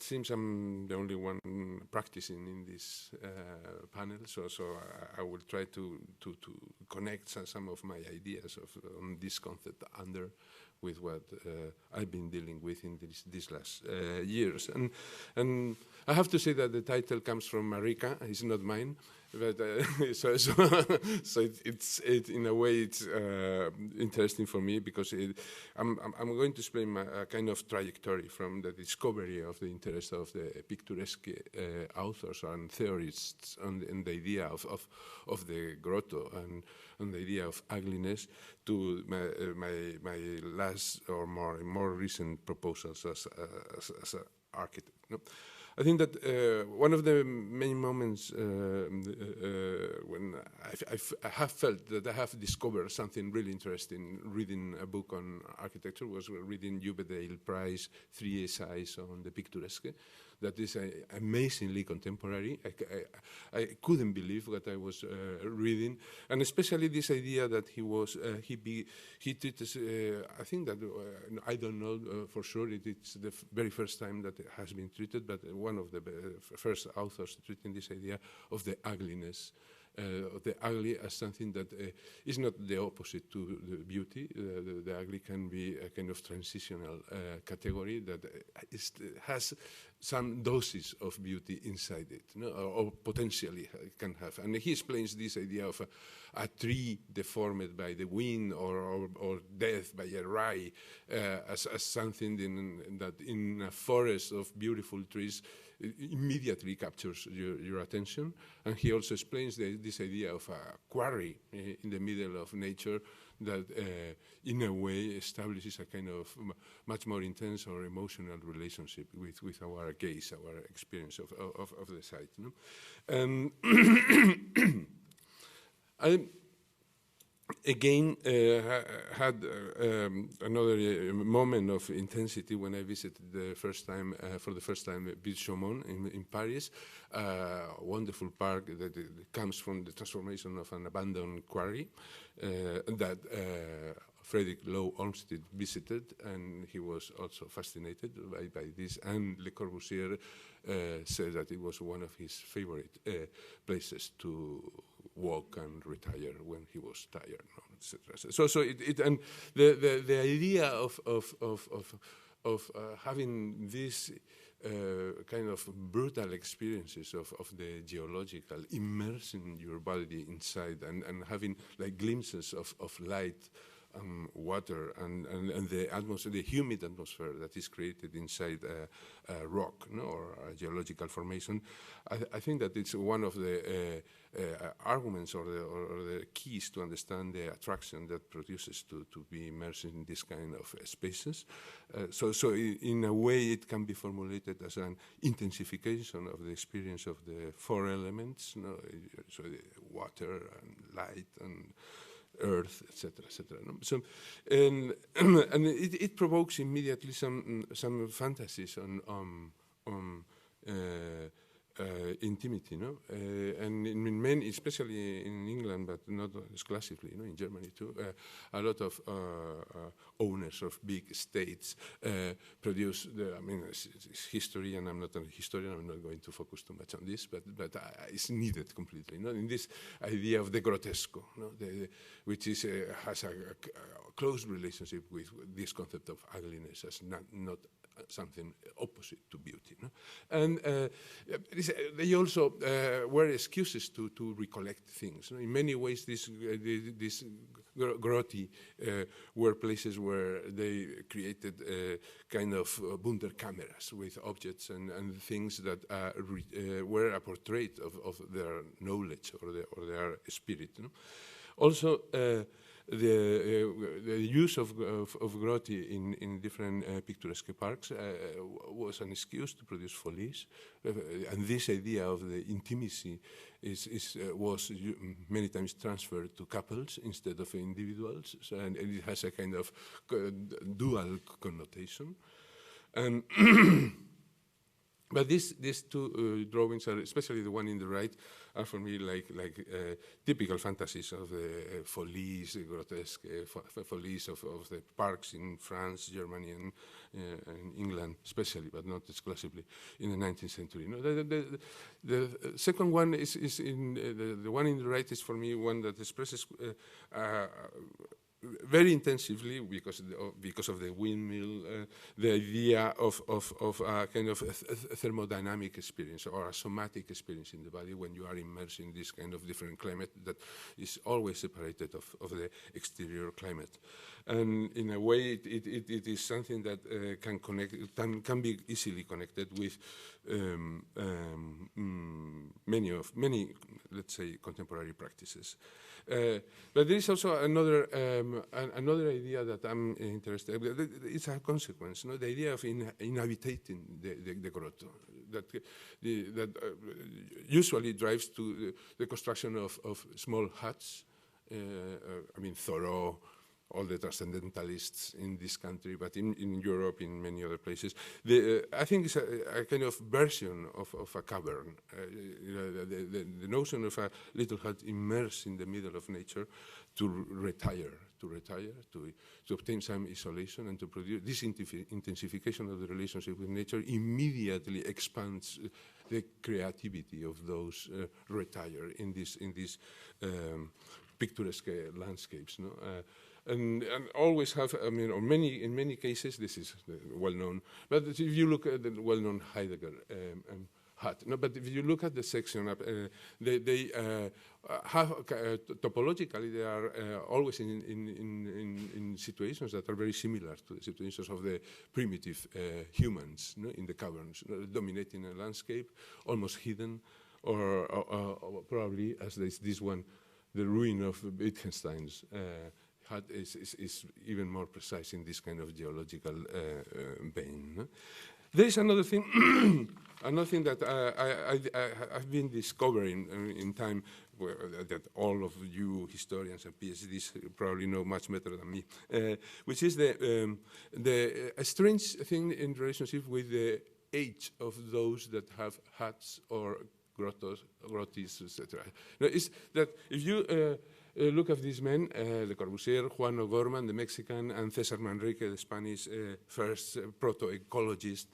seems I'm the only one practicing in this panel, so I will try to connect some of my ideas on this concept under with what I've been dealing with in these last years. And I have to say that the title comes from Marika, it's not mine. But so it's in a way it's interesting for me because I'm going to explain a kind of trajectory from the discovery of the interest of the picturesque authors and theorists and the idea of the grotto and the idea of ugliness to my last or more recent proposals as an architect. No? I think that one of the main moments when I have felt that I have discovered something really interesting reading a book on architecture was reading Uwe Dale Price 3 essays on the picturesque. That is amazingly contemporary. I couldn't believe what I was reading, and especially this idea that he treated. I think that I don't know for sure. It's the very first time that it has been treated, but one of the first authors treating this idea of the ugliness. The ugly as something that is not the opposite to the beauty. The ugly can be a kind of transitional category that has some doses of beauty inside it, no? or potentially can have. And he explains this idea of a tree deformed by the wind or death by a rai as something that in a forest of beautiful trees immediately captures your attention. And he also explains this idea of a quarry in the middle of nature that in a way establishes a kind of much more intense or emotional relationship with our gaze, our experience of the site. No? I again had another moment of intensity when I visited for the first time Ville Chaumont in Paris, a wonderful park that comes from the transformation of an abandoned quarry that Frederick Law Olmsted visited, and he was also fascinated by this, and Le Corbusier said that it was one of his favorite places to walk and retire when he was tired, etc. So and the idea of having these kind of brutal experiences of the geological, immersing your body inside and having like glimpses of light water and the atmosphere, the humid atmosphere that is created inside a rock, no, or a geological formation. I think that it's one of the arguments or the keys to understand the attraction that produces to be immersed in this kind of spaces. So in a way, it can be formulated as an intensification of the experience of the four elements, no? So the water and light and earth, etc., etc. No? So, and it provokes immediately some fantasies on intimity, no? And in many, especially in England, but not exclusively, you know, in Germany too, a lot of owners of big estates produce. I mean, it's history, and I'm not a historian. I'm not going to focus too much on this, but it's needed completely. You know, in this idea of the grotesco, no? Which is has a close relationship with this concept of ugliness as not something opposite to beauty. No? And they also were excuses to recollect things. No? In many ways, these grotti were places where they created kind of Wunderkameras with objects and things that were a portrait of their knowledge or their spirit. No? Also, the use of grotti in different picturesque parks was an excuse to produce folies, and this idea of the intimacy was many times transferred to couples instead of individuals, so, and it has a kind of dual connotation. And but these two drawings are, especially the one in the right, are for me like typical fantasies of the folies, grotesque folies of the parks in France, Germany, and England, especially, but not exclusively, in the 19th century. No, the second one is in the one in the right is for me one that expresses very intensively, because of the windmill, the idea of a kind of a thermodynamic experience or a somatic experience in the body when you are immersed in this kind of different climate that is always separated of the exterior climate. And in a way, it is something that can be easily connected with many, let's say, contemporary practices. But there is also another idea that I'm interested in. It's a consequence, no? The idea of inhabitating the grotto, that usually drives to the construction of small huts. I mean, Thoreau, all the transcendentalists in this country, but in Europe, in many other places. I think it's a kind of version of a cavern. The notion of a little hut immersed in the middle of nature to retire, to obtain some isolation and to produce this intensification of the relationship with nature immediately expands the creativity of those retire in these picturesque landscapes. No? And always have, I mean, in many cases, this is well known, but if you look at the well-known Heidegger hut, no, but if you look at the section, they have, topologically, they are always in situations that are very similar to the situations of the primitive humans, no, in the caverns, dominating a landscape, almost hidden, or probably, as this one, the ruin of Wittgenstein's hut is even more precise in this kind of geological vein. No? There is another thing, that I've been discovering in time, that all of you historians and PhDs probably know much better than me, which is a strange thing in relationship with the age of those that have huts or grottis, etc. Now, is that if you look at these men, Le Corbusier, Juan O'Gorman, the Mexican, and César Manrique, the Spanish first proto-ecologist.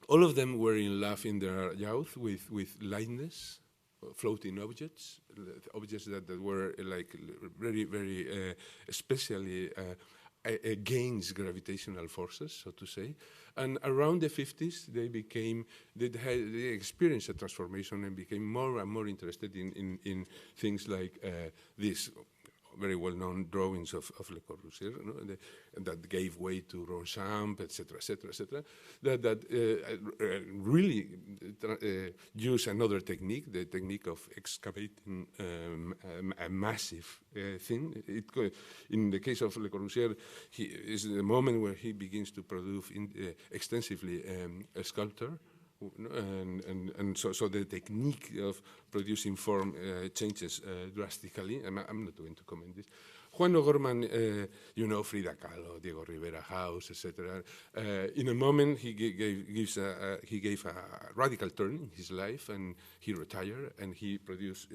All of them were in love in their youth with lightness, floating objects, objects that were like very, very especially against gravitational forces, so to say. And around the 50s, they experienced a transformation and became more and more interested in things like this very well-known drawings of Le Corbusier, that gave way to Ronchamp, etc., etc., etc., that really use another technique, the technique of excavating a massive thing. In the case of Le Corbusier, is the moment where he begins to produce extensively a sculpture. And so the technique of producing form changes drastically. I'm not going to comment this. Juan O'Gorman, Frida Kahlo, Diego Rivera House, etc. In a moment, he gave a radical turn in his life, and he retired, and he produced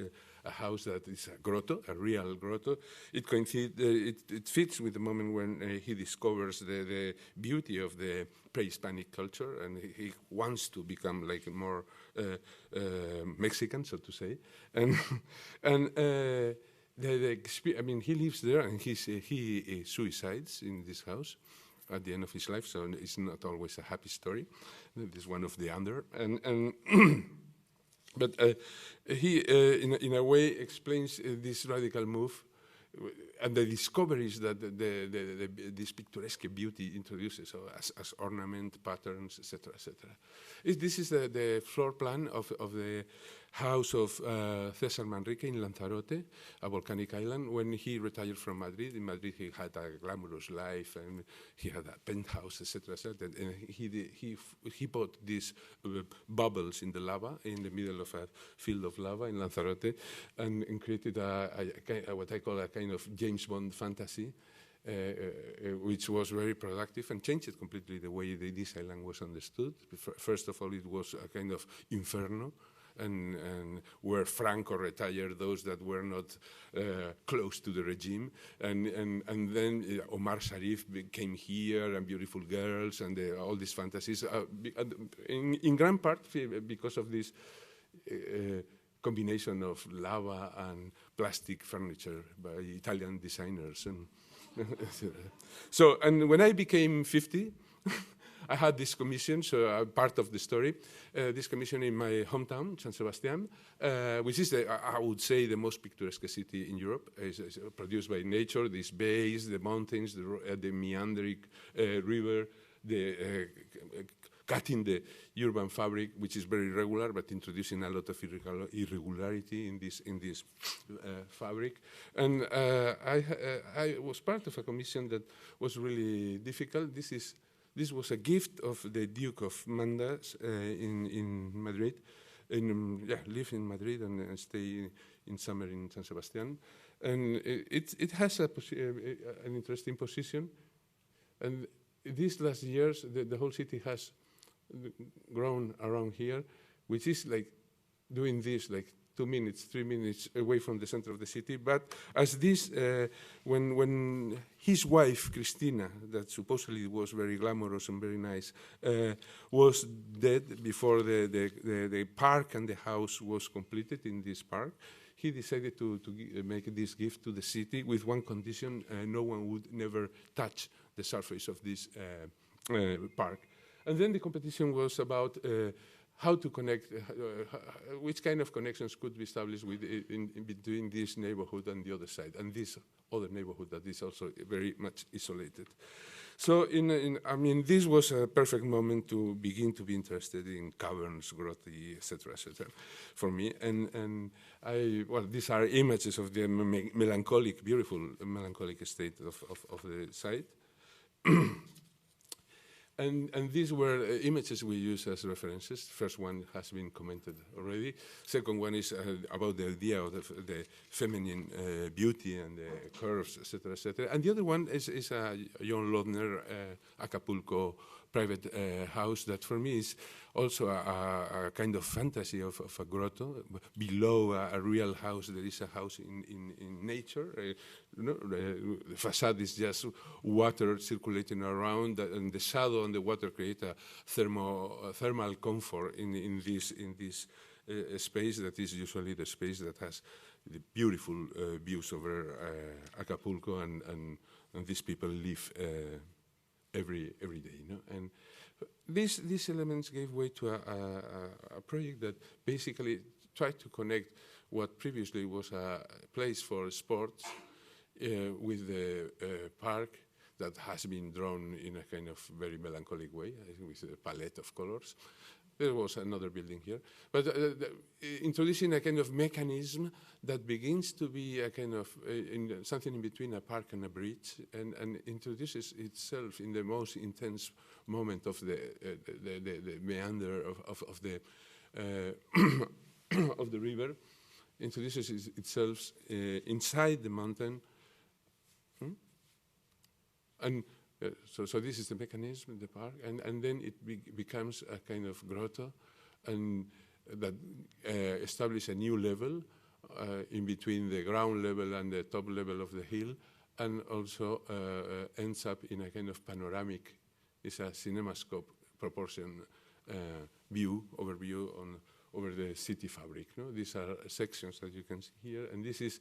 a house that is a grotto, a real grotto. It fits with the moment when he discovers the beauty of the pre-Hispanic culture, and he wants to become like more Mexican, so to say, and he lives there, and he suicides in this house at the end of his life. So it's not always a happy story. It is one of the under, and but he, in a way, explains this radical move and the discoveries that this picturesque beauty introduces, so as ornament, patterns, etc., etc. This is the floor plan of the house of César Manrique in Lanzarote, a volcanic island. When he retired from Madrid, in Madrid he had a glamorous life, and he had a penthouse, etc., etc. And he bought these bubbles in the lava, in the middle of a field of lava in Lanzarote, and created what I call a kind of James Bond fantasy, which was very productive and changed completely the way this island was understood. First of all, it was a kind of inferno, and where Franco retired those that were not close to the regime, and then Omar Sharif came here, and beautiful girls, and all these fantasies, in grand part because of this combination of lava and plastic furniture by Italian designers. And so, and when I became 50, I had this commission, so part of the story, this commission in my hometown, San Sebastián, which is, I would say, the most picturesque city in Europe. It's produced by nature, these bays, the mountains, the meandering river, cutting the urban fabric, which is very regular, but introducing a lot of irregularity in this fabric. And I was part of a commission that was really difficult. This was a gift of the Duke of Mandas in Madrid. Live in Madrid and stay in summer in San Sebastián. And it has an interesting position. And these last years, the whole city has grown around here, which is like doing this, like 2 minutes, 3 minutes away from the center of the city. But as this, when his wife, Cristina, that supposedly was very glamorous and very nice, was dead before the park and the house was completed in this park, he decided to make this gift to the city with one condition: no one would never touch the surface of this park. And then the competition was about how to connect, which kind of connections could be established between this neighborhood and the other side, and this other neighborhood that is also very much isolated. So, this was a perfect moment to begin to be interested in caverns, grotty, etc., for me. And these are images of the melancholic, beautiful melancholic state of the site. And these were images we use as references. First one has been commented already. Second one is about the idea of the feminine beauty and the curves, etc., etc. And the other one is a John Loebner Acapulco private house that for me is also a kind of fantasy of a grotto. Below a real house, there is a house in nature. The facade is just water circulating around, and the shadow and the water create a thermal comfort in this space that is usually the space that has the beautiful views over Acapulco, and these people live every day, And these elements gave way to a project that basically tried to connect what previously was a place for sports with the park that has been drawn in a kind of very melancholic way, with a palette of colors. There was another building here. But introducing a kind of mechanism that begins to be a kind of something in between a park and a bridge, and introduces itself in the most intense moment of the meander of the of the river, introduces itself inside the mountain. And so this is the mechanism in the park, and then it becomes a kind of grotto, and that establishes a new level in between the ground level and the top level of the hill, and also ends up in a kind of panoramic, it's a cinemascope proportion overview over the city fabric. No? These are sections that you can see here, and this is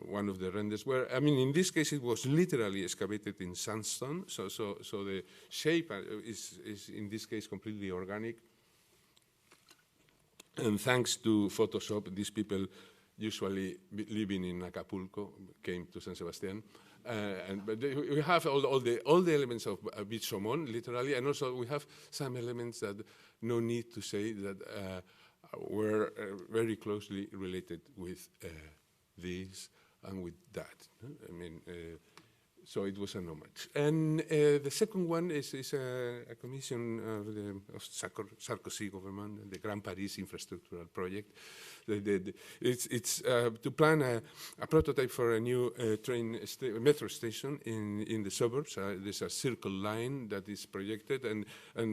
one of the renders where, I mean, in this case, it was literally excavated in sandstone. So the shape is in this case completely organic. And thanks to Photoshop, these people usually living in Acapulco came to San Sebastián. But we have all the elements of Bichomón, literally, and also we have some elements that no need to say that were very closely related with this and with that. I mean, so it was an homage. And the second one is a commission of Sarkozy government, the Grand Paris Infrastructural Project. It's to plan a prototype for a new metro station in the suburbs. There's a circle line that is projected, and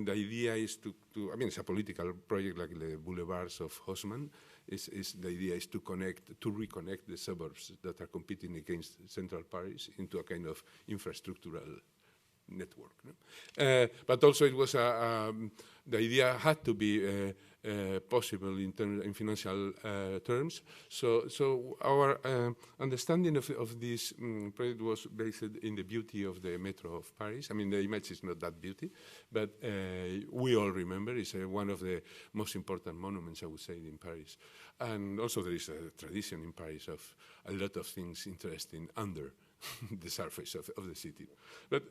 the idea is to I mean, it's a political project like the boulevards of Haussmann. The idea is to reconnect the suburbs that are competing against central Paris into a kind of infrastructural network. No? But also it was the idea had to be possible in financial terms. So our understanding of this project was based in the beauty of the metro of Paris. I mean, the image is not that beauty, but we all remember it's one of the most important monuments, I would say, in Paris. And also there is a tradition in Paris of a lot of things interesting under the surface of the city. But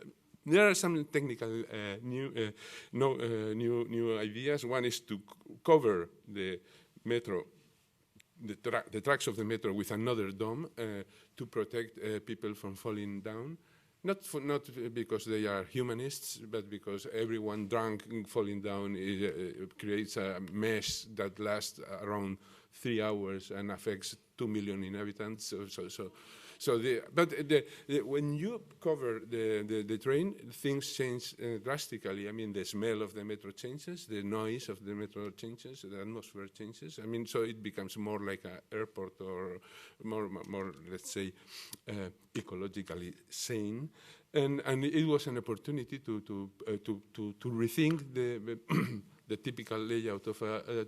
there are some technical new ideas. One is to cover the metro, the tracks of the metro with another dome to protect people from falling down. Not because they are humanists, but because everyone drunk falling down creates a mess that lasts around 3 hours and affects 2 million inhabitants. When you cover the train, things change drastically. I mean, the smell of the metro changes, the noise of the metro changes, the atmosphere changes. I mean, so it becomes more like an airport or more let's say, ecologically sane. And it was an opportunity to rethink the typical layout of a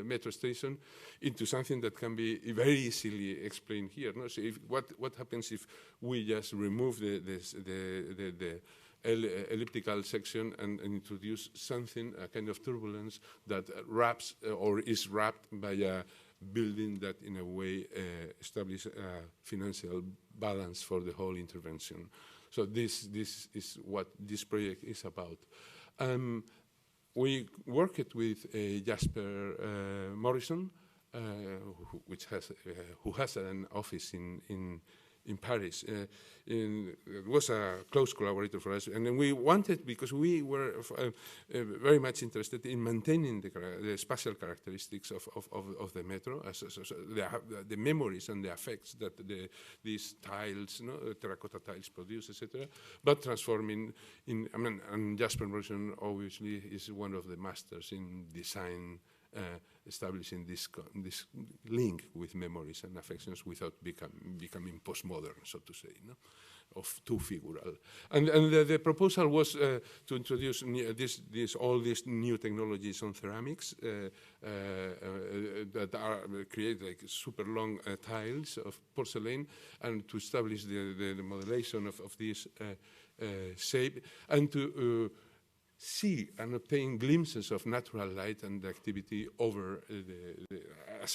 metro station into something that can be very easily explained here. No? So what happens if we just remove the elliptical section and introduce something, a kind of turbulence that wraps or is wrapped by a building that in a way establishes a financial balance for the whole intervention. So this is what this project is about. We worked with Jasper Morrison, who has an office in Paris. It was a close collaborator for us, and then we wanted, because we were very much interested in maintaining the spatial characteristics of the metro, the memories and the effects that these tiles, terracotta tiles produce, etc., but transforming in. I mean, and Jasper Morrison obviously is one of the masters in design. Establishing this link with memories and affections without becoming postmodern, so to say, of too figural. And the proposal was to introduce all these new technologies on ceramics that create like super long tiles of porcelain, and to establish the modulation of this shape, and to see and obtain glimpses of natural light and activity over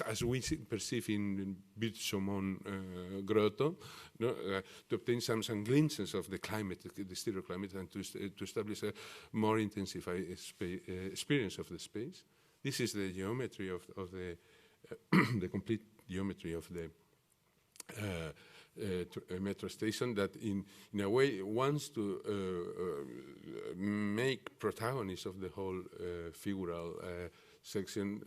as we perceive in Butte-Chaumont Grotto, no, to obtain some glimpses of the climate, the stereo climate, and to establish a more intensified experience of the space. This is the geometry of the the complete geometry of the metro station that in a way wants to make protagonists of the whole figural section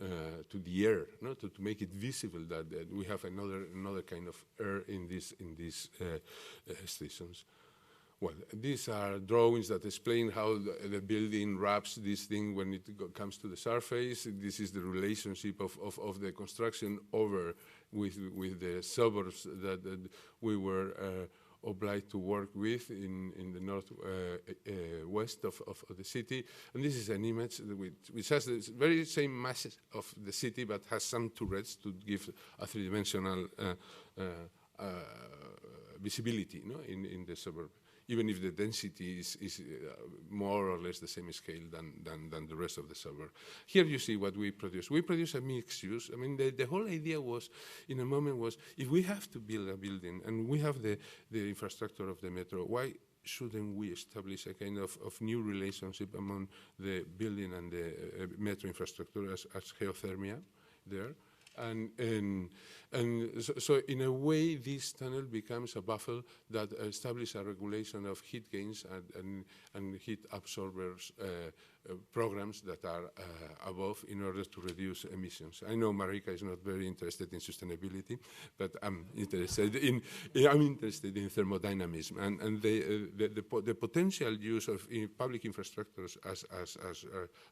to the air, no? to make it visible that we have another kind of air in these stations. Well, these are drawings that explain how the building wraps this thing when it comes to the surface. This is the relationship of the construction over with the suburbs that we were obliged to work with in the north west of the city. And this is an image which has the very same mass of the city, but has some turrets to give a three-dimensional visibility, no, in the suburb, even if the density is more or less the same scale than the rest of the suburb. Here you see what we produce. We produce a mixed use. I mean, the whole idea was, in a moment, was if we have to build a building and we have the infrastructure of the metro, why shouldn't we establish a kind of new relationship among the building and the metro infrastructure as geothermia there? And so in a way, this tunnel becomes a buffer that establishes a regulation of heat gains and heat absorbers programs that are above in order to reduce emissions. I know Marika is not very interested in sustainability, but I'm interested in thermodynamism and the potential use of public infrastructures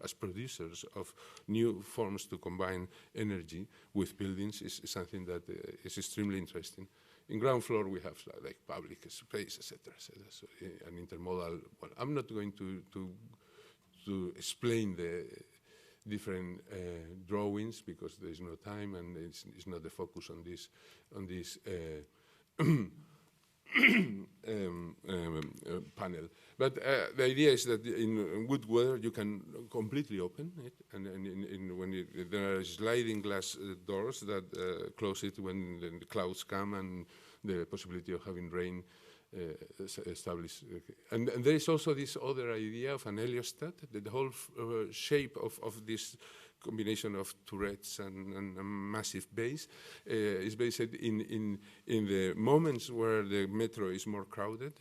as producers of new forms to combine energy with buildings is something that is extremely interesting. In ground floor, we have like public space, etc. So an intermodal. Well, I'm not going to explain the different drawings because there is no time and it's not the focus on this panel. But the idea is that in good weather you can completely open it, and when there are sliding glass doors that close it when the clouds come and the possibility of having rain established. And there is also this other idea of an heliostat, that the whole shape of this combination of turrets and a massive base is based in the moments where the metro is more crowded.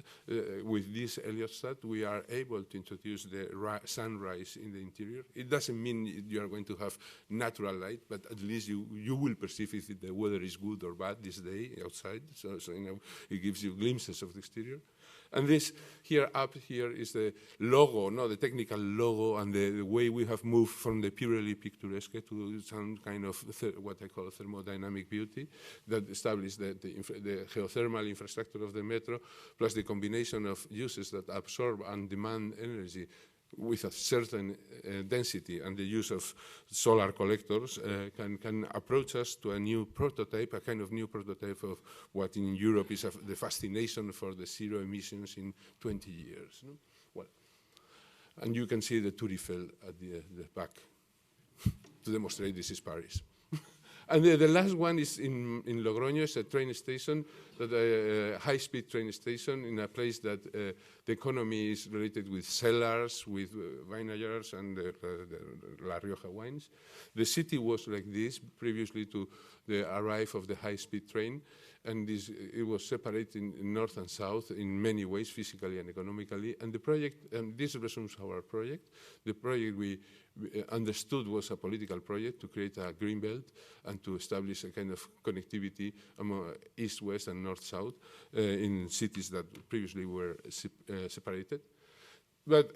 With this heliostat, we are able to introduce the sunrise in the interior. It doesn't mean you are going to have natural light, but at least you will perceive if the weather is good or bad this day outside. So you know, it gives you glimpses of the exterior. And this up here is the logo, no, the technical logo, and the way we have moved from the purely picturesque to some kind of what I call thermodynamic beauty that establishes the geothermal infrastructure of the metro, plus the combination of uses that absorb and demand energy with a certain density, and the use of solar collectors can approach us to a new prototype, a kind of new prototype of what in Europe is the fascination for the zero emissions in 20 years. No? Well, and you can see the Tour Eiffel at the back to demonstrate this is Paris. And the last one is in Logroño. It's a train station, a high-speed train station in a place that the economy is related with cellars, with vineyards, and the La Rioja wines. The city was like this previously to the arrival of the high-speed train, and it was separated in north and south in many ways, physically and economically. And the project, and this resumes our project. The project we understood was a political project to create a green belt and to establish a kind of connectivity among east-west and north-south in cities that previously were separated. But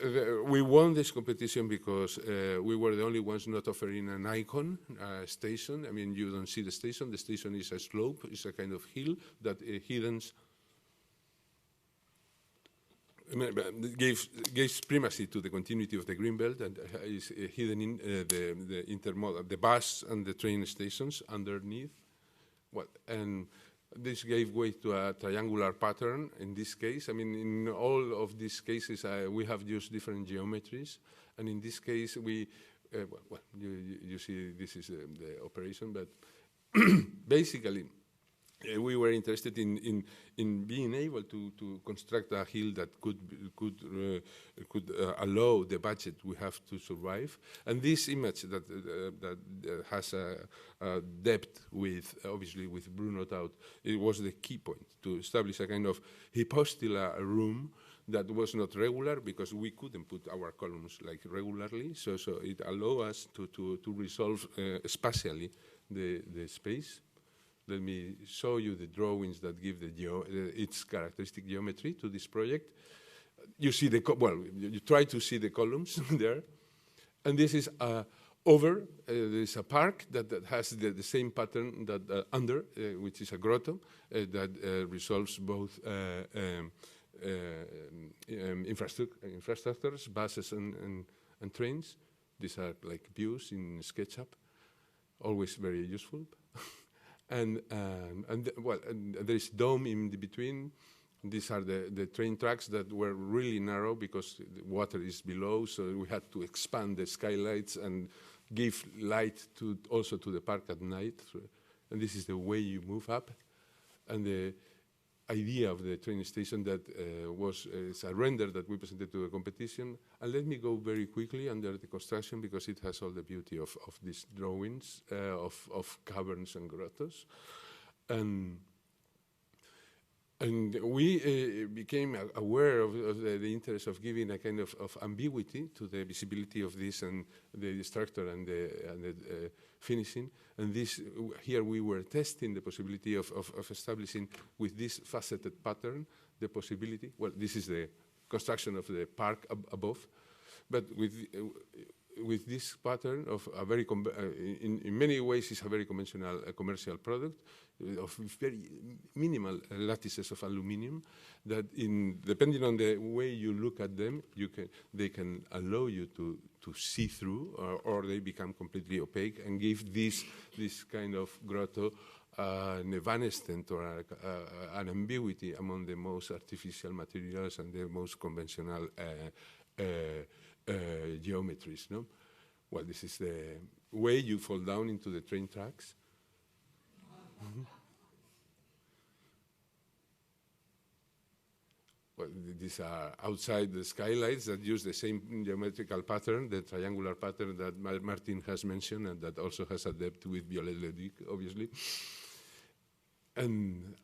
we won this competition because we were the only ones not offering an icon station. I mean, you don't see the station. The station is a slope. It's a kind of hill that gives primacy to the continuity of the Greenbelt, and is hidden in the bus and the train stations underneath. Well, and this gave way to a triangular pattern in this case. I mean, in all of these cases, we have used different geometries, And in this case, we, you see this is the operation, but basically, we were interested in being able to construct a hill that could allow the budget we have to survive. And this image that has a depth with, obviously, with Bruno Taut, it was the key point to establish a kind of hypostyle room that was not regular because we couldn't put our columns like regularly. So it allowed us to resolve spatially the space. Let me show you the drawings that give its characteristic geometry to this project. You see you try to see the columns there. And this is there's a park that has the same pattern that under, which is a grotto, that resolves both infrastructures, buses and trains. These are like views in SketchUp, always very useful. And there is dome in between. These are the train tracks that were really narrow because the water is below, so we had to expand the skylights and give light also to the park at night. And this is the way you move up. And the idea of the train station that is a render that we presented to the competition. And let me go very quickly under the construction because it has all the beauty of these drawings of caverns and grottos. And we became aware of the interest of giving a kind of ambiguity to the visibility of this and the structure and the finishing. And here we were testing the possibility of establishing with this faceted pattern the possibility. Well, this is the construction of the park above, but with this pattern of a very in many ways is a very conventional commercial product of very minimal lattices of aluminium that depending on the way you look at them, they can allow you to see through or they become completely opaque and give this kind of grotto an evanescent or an ambiguity among the most artificial materials and the most conventional geometries. No? Well, this is the way you fall down into the train tracks. Mm-hmm. Well, these are outside the skylights that use the same geometrical pattern, the triangular pattern that Martin has mentioned, and that also has a depth with Viollet-le-Duc, obviously. And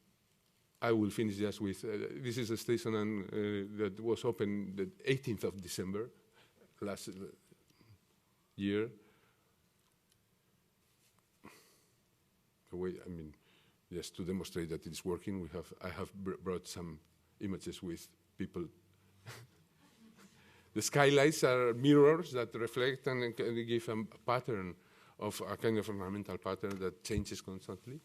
I will finish just with, this is a station that was opened the 18th of December last year. Just to demonstrate that it's working, I have brought some images with people. The skylights are mirrors that reflect and give a pattern of a kind of ornamental pattern that changes constantly.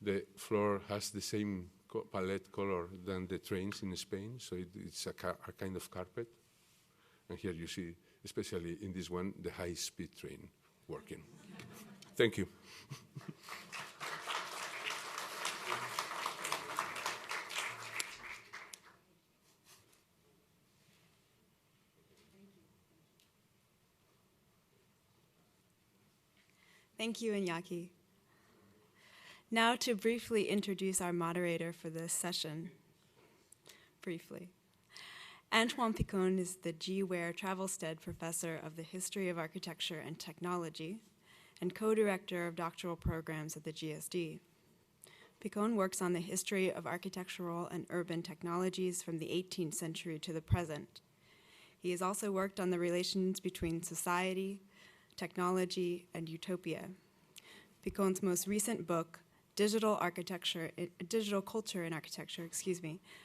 The floor has the same palette color than the trains in Spain, so it's a kind of carpet. And here you see, especially in this one, the high-speed train working. Thank you. Thank you, Iñaki. Now to briefly introduce our moderator for this session. Briefly. Antoine Picon is the G. Ware Travelstead Professor of the History of Architecture and Technology and co-director of doctoral programs at the GSD. Picon works on the history of architectural and urban technologies from the 18th century to the present. He has also worked on the relations between society, technology, and utopia. Picon's most recent book, Digital Culture in Architecture,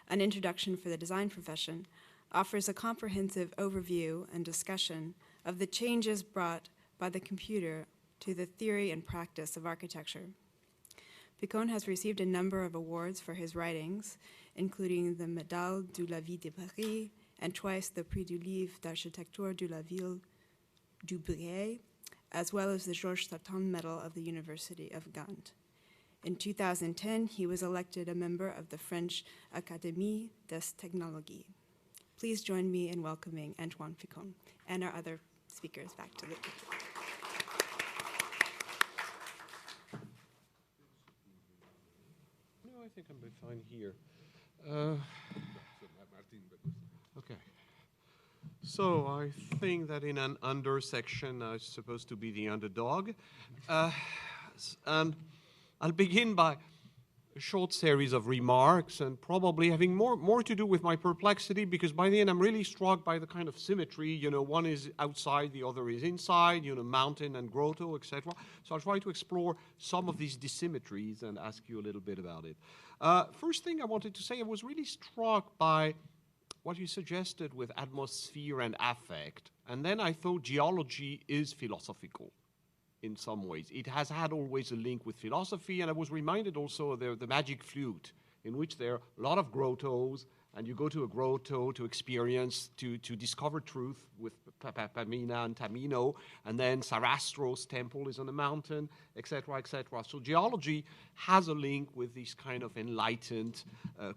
An Introduction for the Design Profession, offers a comprehensive overview and discussion of the changes brought by the computer to the theory and practice of architecture. Picon has received a number of awards for his writings, including the Médaille de la Ville de Paris and twice the Prix du Livre d'Architecture de la Ville du Bréa, as well as the Georges Sarton Medal of the University of Gand. In 2010, he was elected a member of the French Académie des Technologies. please join me in welcoming Antoine Ficon and our other speakers back to the podium. No, I think I'm fine here. Okay. So I think that in an under section, I'm supposed to be the underdog. And I'll begin by a short series of remarks and probably having more to do with my perplexity, because by the end I'm really struck by the kind of symmetry, you know, one is outside, the other is inside, you know, mountain and grotto, etc. So I'll try to explore some of these dissymmetries and ask you a little bit about it. First thing I wanted to say, I was really struck by what you suggested with atmosphere and affect, and then I thought geology is philosophical in some ways. It has had always a link with philosophy, and I was reminded also of the magic flute, in which there are a lot of grottos, and you go to a grotto to experience, to discover truth with Pamina and Tamino, and then Sarastro's temple is on a mountain, etc., etc. So geology has a link with this kind of enlightened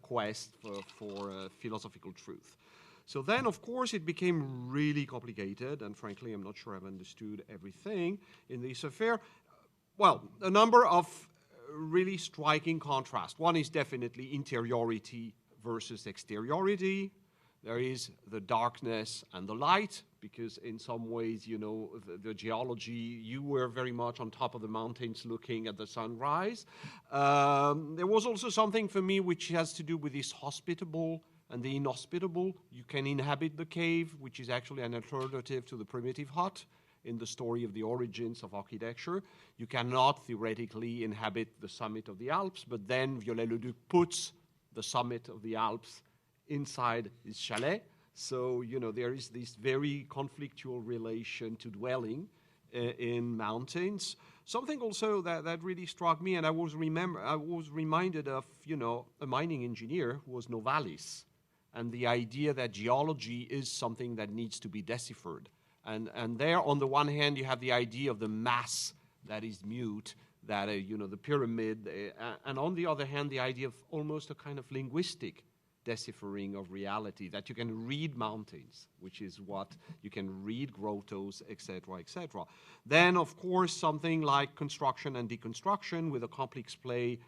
quest for philosophical truth. So then, of course, it became really complicated, and frankly, I'm not sure I've understood everything in this affair. Well, a number of really striking contrasts. One is definitely interiority versus exteriority. There is the darkness and the light, because in some ways, you know, the geology, you were very much on top of the mountains looking at the sunrise. There was also something for me which has to do with this hospitable and the inhospitable. You can inhabit the cave, which is actually an alternative to the primitive hut in the story of the origins of architecture. You cannot theoretically inhabit the summit of the Alps, but then Viollet-le-Duc puts the summit of the Alps inside his chalet. So, you know, there is this very conflictual relation to dwelling in mountains. Something also that really struck me, and I was reminded of, you know, a mining engineer who was Novalis, and the idea that geology is something that needs to be deciphered. And there, on the one hand, you have the idea of the mass that is mute, that, you know, the pyramid, and on the other hand, the idea of almost a kind of linguistic deciphering of reality, that you can read mountains, which is what you can read grottos, etc., etc. Then, of course, something like construction and deconstruction with a complex play,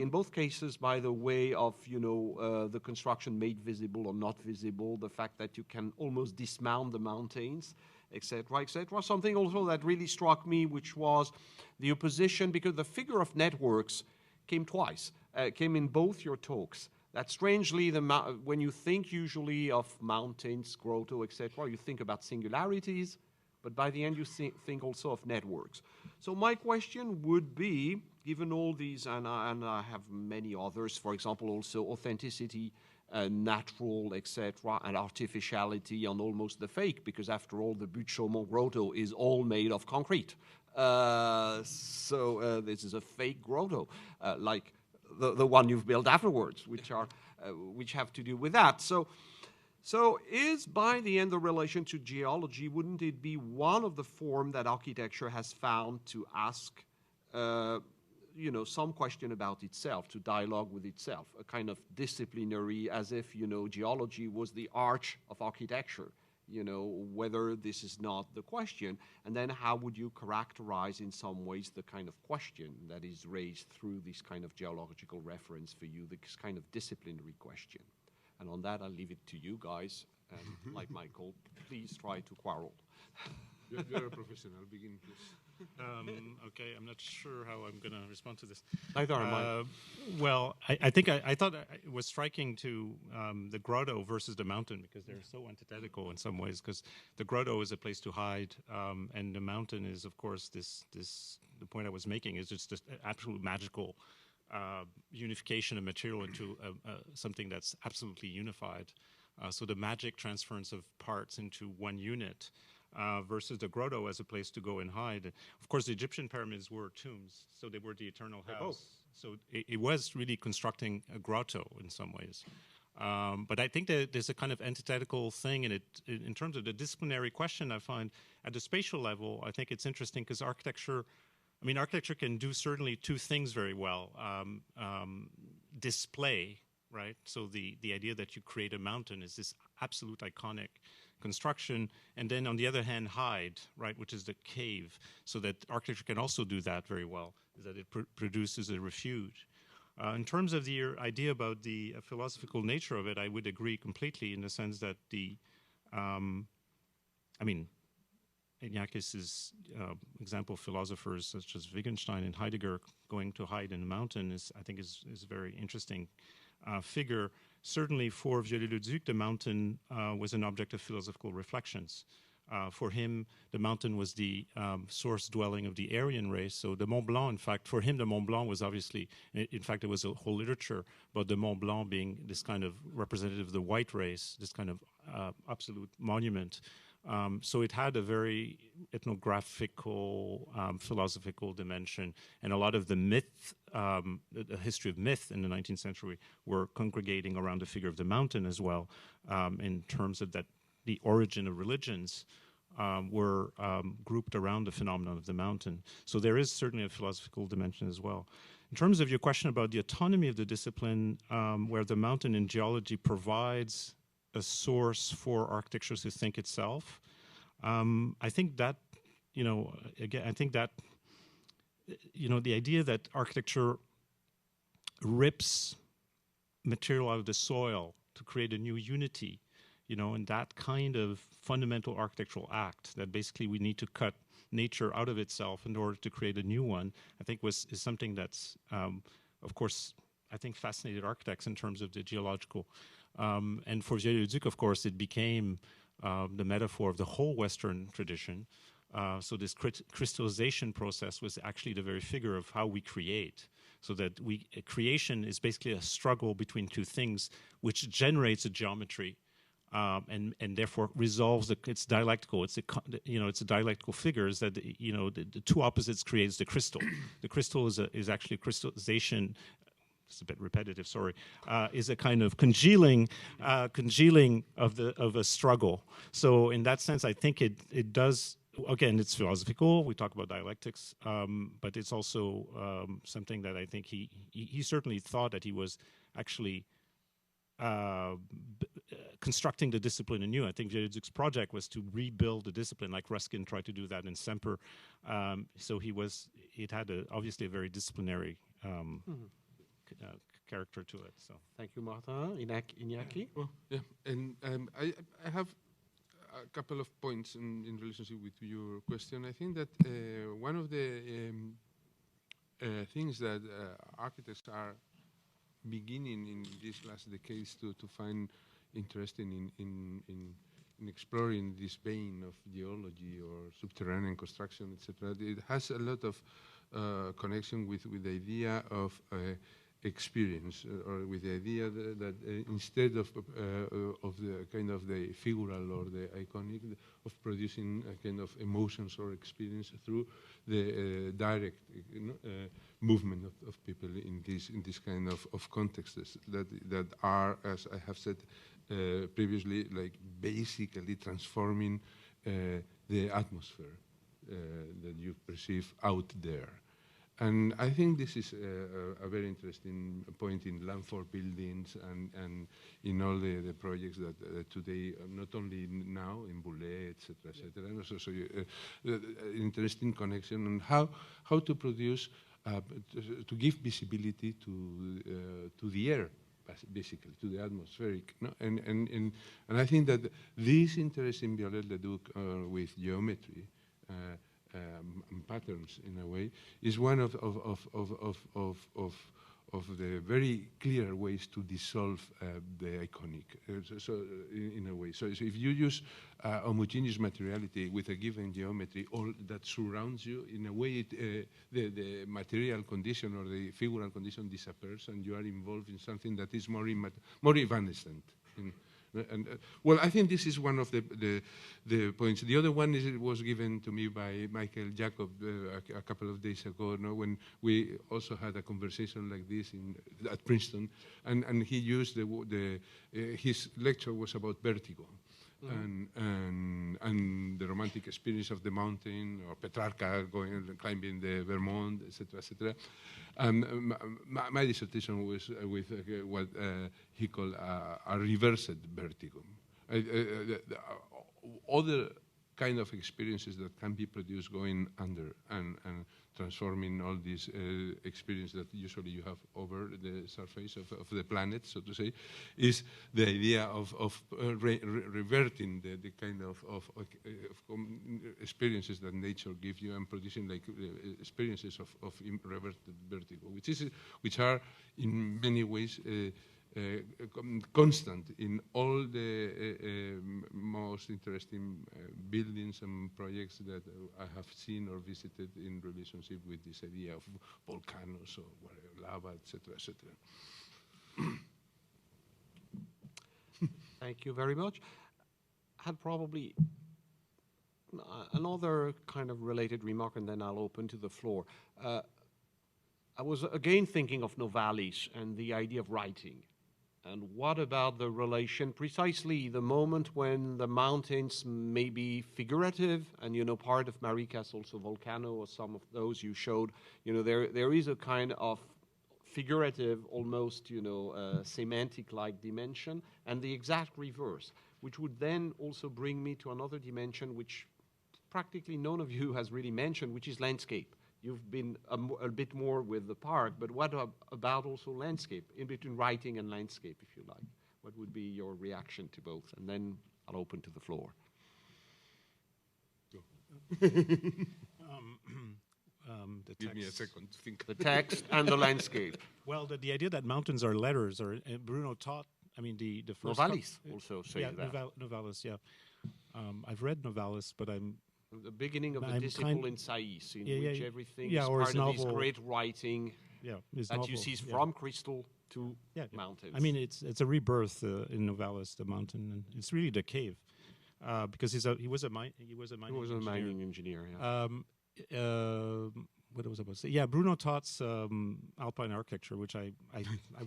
in both cases, by the way of, you know, the construction made visible or not visible, the fact that you can almost dismount the mountains, etc., etc. Something also that really struck me, which was the opposition, because the figure of networks came twice, came in both your talks. That strangely, when you think usually of mountains, grotto, etc., you think about singularities, but by the end you think also of networks. So my question would be, given all these, and I have many others, for example, also authenticity, natural, etc., and artificiality, and almost the fake, because after all, the Butte Chaumont grotto is all made of concrete. So this is a fake grotto, like the one you've built afterwards, which have to do with that. So is, by the end, the relation to geology, wouldn't it be one of the forms that architecture has found to ask, you know, some question about itself, to dialogue with itself, a kind of disciplinary, as if, you know, geology was the arch of architecture, you know, whether this is not the question, and then how would you characterize in some ways the kind of question that is raised through this kind of geological reference for you, this kind of disciplinary question. And on that, I'll leave it to you guys, and like Michael, please try to quarrel. You're a professional. Begin, please. Okay, I'm not sure how I'm going to respond to this. Neither am I. Well, I think I thought it was striking to the grotto versus the mountain, because they're so antithetical in some ways, because the grotto is a place to hide, and the mountain is, of course, the point I was making is just this absolute magical unification of material into something that's absolutely unified. So the magic transference of parts into one unit versus the grotto as a place to go and hide. Of course, the Egyptian pyramids were tombs, so they were the eternal house. So it was really constructing a grotto in some ways. But I think that there's a kind of antithetical thing in it. In terms of the disciplinary question, I find at the spatial level, I think it's interesting because architecture can do certainly two things very well. Display, right? So the idea that you create a mountain is this absolute iconic construction, and then on the other hand, hide, right, which is the cave, so that architecture can also do that very well, is that it produces a refuge. In terms of the idea about the philosophical nature of it, I would agree completely in the sense that Ignatius's example of philosophers such as Wittgenstein and Heidegger going to hide in a mountain is a very interesting figure. Certainly for Viollet-le-Duc, the mountain was an object of philosophical reflections. For him, the mountain was the source dwelling of the Aryan race. So the Mont Blanc, in fact, for him, the Mont Blanc was obviously, in fact, there was a whole literature about the Mont Blanc being this kind of representative of the white race, this kind of absolute monument. So it had a very ethnographical, philosophical dimension, and a lot of the myth, the history of myth in the 19th century were congregating around the figure of the mountain as well, in terms of that the origin of religions were grouped around the phenomenon of the mountain. So there is certainly a philosophical dimension as well. In terms of your question about the autonomy of the discipline, where the mountain in geology provides a source for architecture to think itself. I think that, the idea that architecture rips material out of the soil to create a new unity, and that kind of fundamental architectural act that basically we need to cut nature out of itself in order to create a new one, I think is something that's, of course, I think fascinated architects in terms of the geological. And for Viollet-le-Duc, of course, it became the metaphor of the whole Western tradition. So this crystallization process was actually the very figure of how we create. So that creation is basically a struggle between two things, which generates a geometry, and therefore resolves it's dialectical. It's a dialectical figures that the two opposites creates the crystal. The crystal is actually a crystallization. It's a bit repetitive, sorry, is a kind of congealing of a struggle. So in that sense, I think it does, again, it's philosophical. We talk about dialectics, but it's also something that I think he certainly thought that he was actually constructing the discipline anew. I think Viollet-le-Duc's project was to rebuild the discipline, like Ruskin tried to do that in Semper. So it had obviously a very disciplinary character to it. So Thank you, Martin. Iñaki? Well, yeah, and I have a couple of points in relationship with your question. I think that one of the things that architects are beginning in these last decades to find interesting in exploring this vein of geology or subterranean construction, etc. It has a lot of connection with the idea of experience, or with the idea that instead of the kind of the figural or the iconic, of producing a kind of emotions or experience through the direct movement of people in this kind of contexts that are, as I have said previously, like basically transforming the atmosphere that you perceive out there. And I think this is a very interesting point in Landford buildings and in all the projects that today, not only now in Boulay, etc., and also interesting connection on how to produce, to give visibility to the air, basically, to the atmospheric. No? And I think that this interest in Viollet-le-Duc with geometry and patterns, in a way, is one of the very clear ways to dissolve the iconic. In a way, so if you use homogeneous materiality with a given geometry, all that surrounds you, in a way, the material condition or the figural condition disappears, and you are involved in something that is more evanescent. And well, I think this is one of the points. The other one is, it was given to me by Michael Jacob a couple of days ago, when we also had a conversation like this at Princeton, and he used his lecture was about vertigo, and the romantic experience of the mountain, or Petrarca going and climbing the Vermont, etc., etc. My dissertation was with what he called a reversed vertigo. Other kind of experiences that can be produced going under and transforming all these experiences that usually you have over the surface of the planet, so to say, is the idea of reverting the kind of experiences that nature gives you and producing like experiences of reverted vertigo, which are in many ways constant in all the most interesting buildings and projects that I have seen or visited in relationship with this idea of volcanoes or whatever, lava, etc., etc. Thank you very much. Had probably another kind of related remark, and then I'll open to the floor. I was again thinking of Novalis and the idea of writing. And what about the relation, precisely the moment when the mountains may be figurative, and, you know, part of Maricas also volcano, or some of those you showed, you know, there is a kind of figurative, almost, you know, semantic-like dimension, and the exact reverse, which would then also bring me to another dimension which practically none of you has really mentioned, which is landscape. You've been a bit more with the park, but what about also landscape, in between writing and landscape, if you like? What would be your reaction to both? And then I'll open to the floor. Give me a second to think. The text and the landscape. Well, the idea that mountains are letters, or Bruno taught, I mean, the first... Novalis also says that. Novalis, yeah. I've read Novalis, but the beginning of the disciple in Sais, in which everything is or part his of his novel, great writing his that novel, you see from crystal to mountains. I mean, it's a rebirth in Novalis, the mountain, and it's really the cave, because he was a mining engineer. Yeah. What was I about to say? Yeah, Bruno Tott's Alpine architecture, which I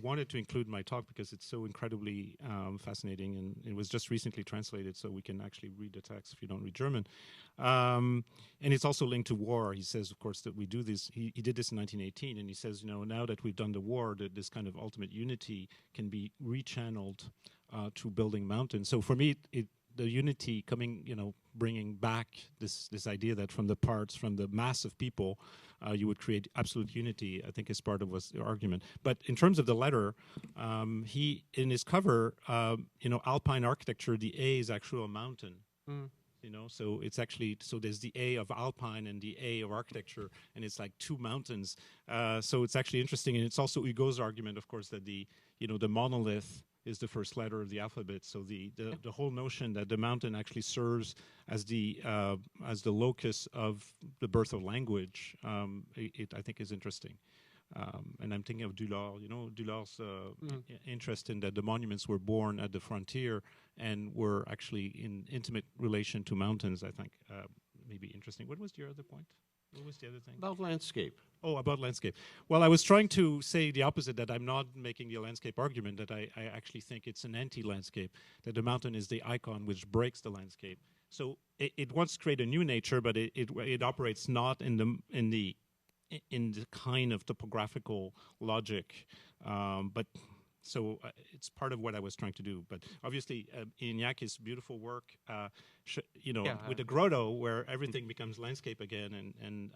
wanted to include in my talk because it's so incredibly fascinating, and it was just recently translated, so we can actually read the text if you don't read German. And it's also linked to war. He says, of course, that we do this. He did this in 1918, and he says, you know, now that we've done the war, that this kind of ultimate unity can be rechanneled to building mountains. So for me, the unity coming, you know, bringing back this idea that from the parts, from the mass of people, you would create absolute unity, I think is part of the argument. But in terms of the letter, he, in his cover, you know, Alpine architecture, the A is actually a mountain. You know, so it's actually, so there's the A of Alpine and the A of architecture, and it's like two mountains. So it's actually interesting, and it's also Hugo's argument, of course, that the monolith is the first letter of the alphabet. So the whole notion that the mountain actually serves as the locus of the birth of language, I think is interesting. And I'm thinking of Dulard, you know, Dulard's interest in that the monuments were born at the frontier and were actually in intimate relation to mountains, I think. Maybe interesting. What was your other point? What was the other thing? About landscape. Oh, about landscape. Well, I was trying to say the opposite, that I'm not making the landscape argument, that I actually think it's an anti-landscape, that the mountain is the icon which breaks the landscape. So it wants to create a new nature, but it operates not in the kind of topographical logic, but so it's part of what I was trying to do. But obviously, Iñaki's beautiful work, you know, with the grotto, where everything becomes landscape again, and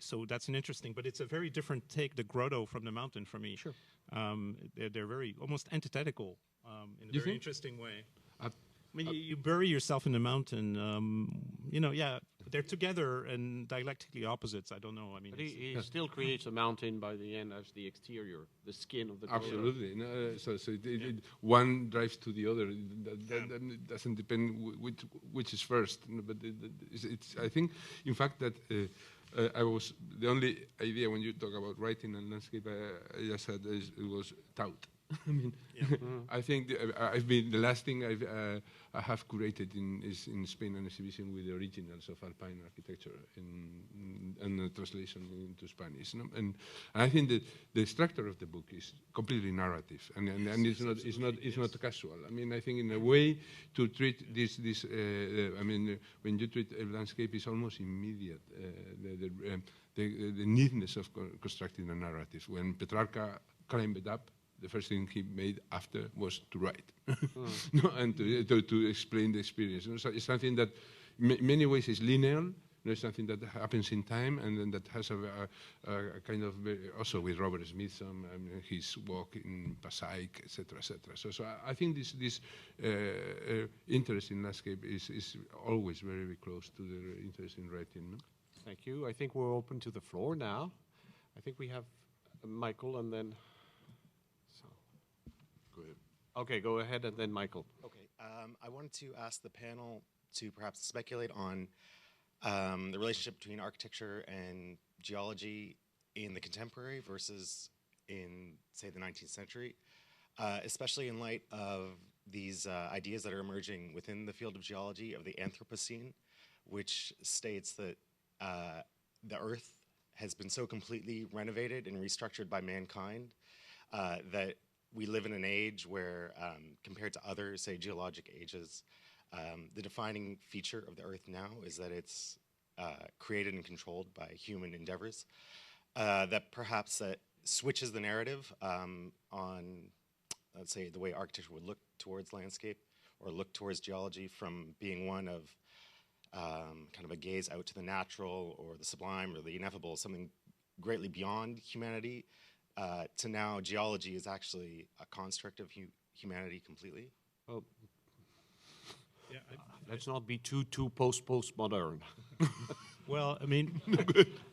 so that's an interesting, but it's a very different take, the grotto from the mountain for me. Sure. They're very, almost antithetical in a very interesting way. I mean, you bury yourself in the mountain, you know, they're together and dialectically opposites. I don't know. I mean, but he still creates a mountain by the end as the exterior, the skin of the grotto. Absolutely. No, so one drives to the other. That doesn't depend which is first. But it's, I think, in fact, that I was the only idea when you talk about writing and landscape I just had it was tout. I mean, I think I've been the last thing I have curated is in Spain an exhibition with the originals of Alpine architecture and the translation into Spanish. No? And I think that the structure of the book is completely narrative, and it's not casual. I mean, I think in a way to treat this I mean, when you treat a landscape, it's almost immediate. The neatness of constructing a narrative. When Petrarca climbed it up, the first thing he made after was to write, no, and to explain the experience. So it's something that, in many ways, is linear. It's something that happens in time, and then that has a kind of also with Robert Smith, his work in Passaic, etc., etc. So I think this interest in landscape is always very, very close to the interest in writing. No? Thank you. I think we're open to the floor now. I think we have Michael and then... Go ahead. Okay, go ahead and then Michael. Okay. I wanted to ask the panel to perhaps speculate on the relationship between architecture and geology in the contemporary versus in, say, the 19th century, especially in light of these ideas that are emerging within the field of geology of the Anthropocene, which states that the Earth has been so completely renovated and restructured by mankind that we live in an age where, compared to other, say, geologic ages, the defining feature of the Earth now is that it's created and controlled by human endeavors. That perhaps that switches the narrative on, let's say, the way architecture would look towards landscape or look towards geology from being one of kind of a gaze out to the natural or the sublime or the ineffable, something greatly beyond humanity, to now geology is actually a construct of humanity completely. Well, let's not be too postmodern. Well, I mean,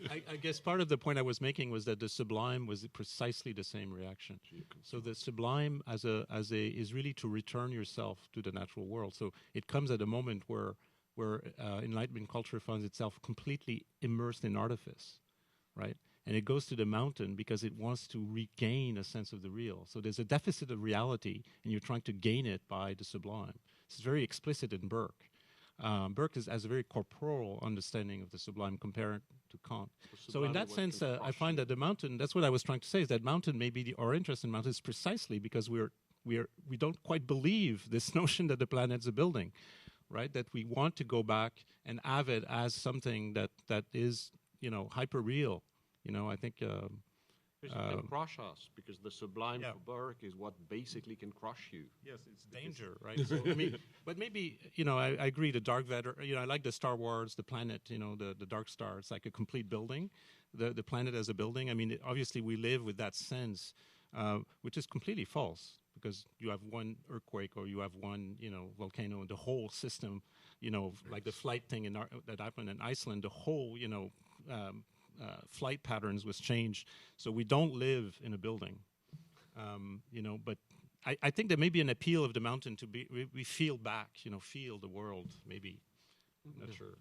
I guess part of the point I was making was that the sublime was precisely the same reaction. So the sublime is really to return yourself to the natural world. So it comes at a moment where Enlightenment culture finds itself completely immersed in artifice, right? And it goes to the mountain because it wants to regain a sense of the real. So there's a deficit of reality, and you're trying to gain it by the sublime. It's very explicit in Burke. Burke has a very corporal understanding of the sublime compared to Kant. So in that sense, I find that the mountain, that's what I was trying to say, is that mountain, maybe our interest in mountains is precisely because we don't quite believe this notion that the planet's a building, right? That we want to go back and have it as something that is, hyper real. I think... Because it can crush us, because the sublime for Burke is what basically can crush you. Yes, it's danger, right? So, but maybe, I agree, the dark matter, I like the Star Wars, the planet, the dark star. It's like a complete building, the planet as a building. I mean, obviously we live with that sense, which is completely false, because you have one earthquake or you have one, volcano, and the whole system, like the flight thing that happened in Iceland, the whole, flight patterns was changed. So we don't live in a building, but I think there may be an appeal of the mountain to we feel back, feel the world, maybe. I'm not sure.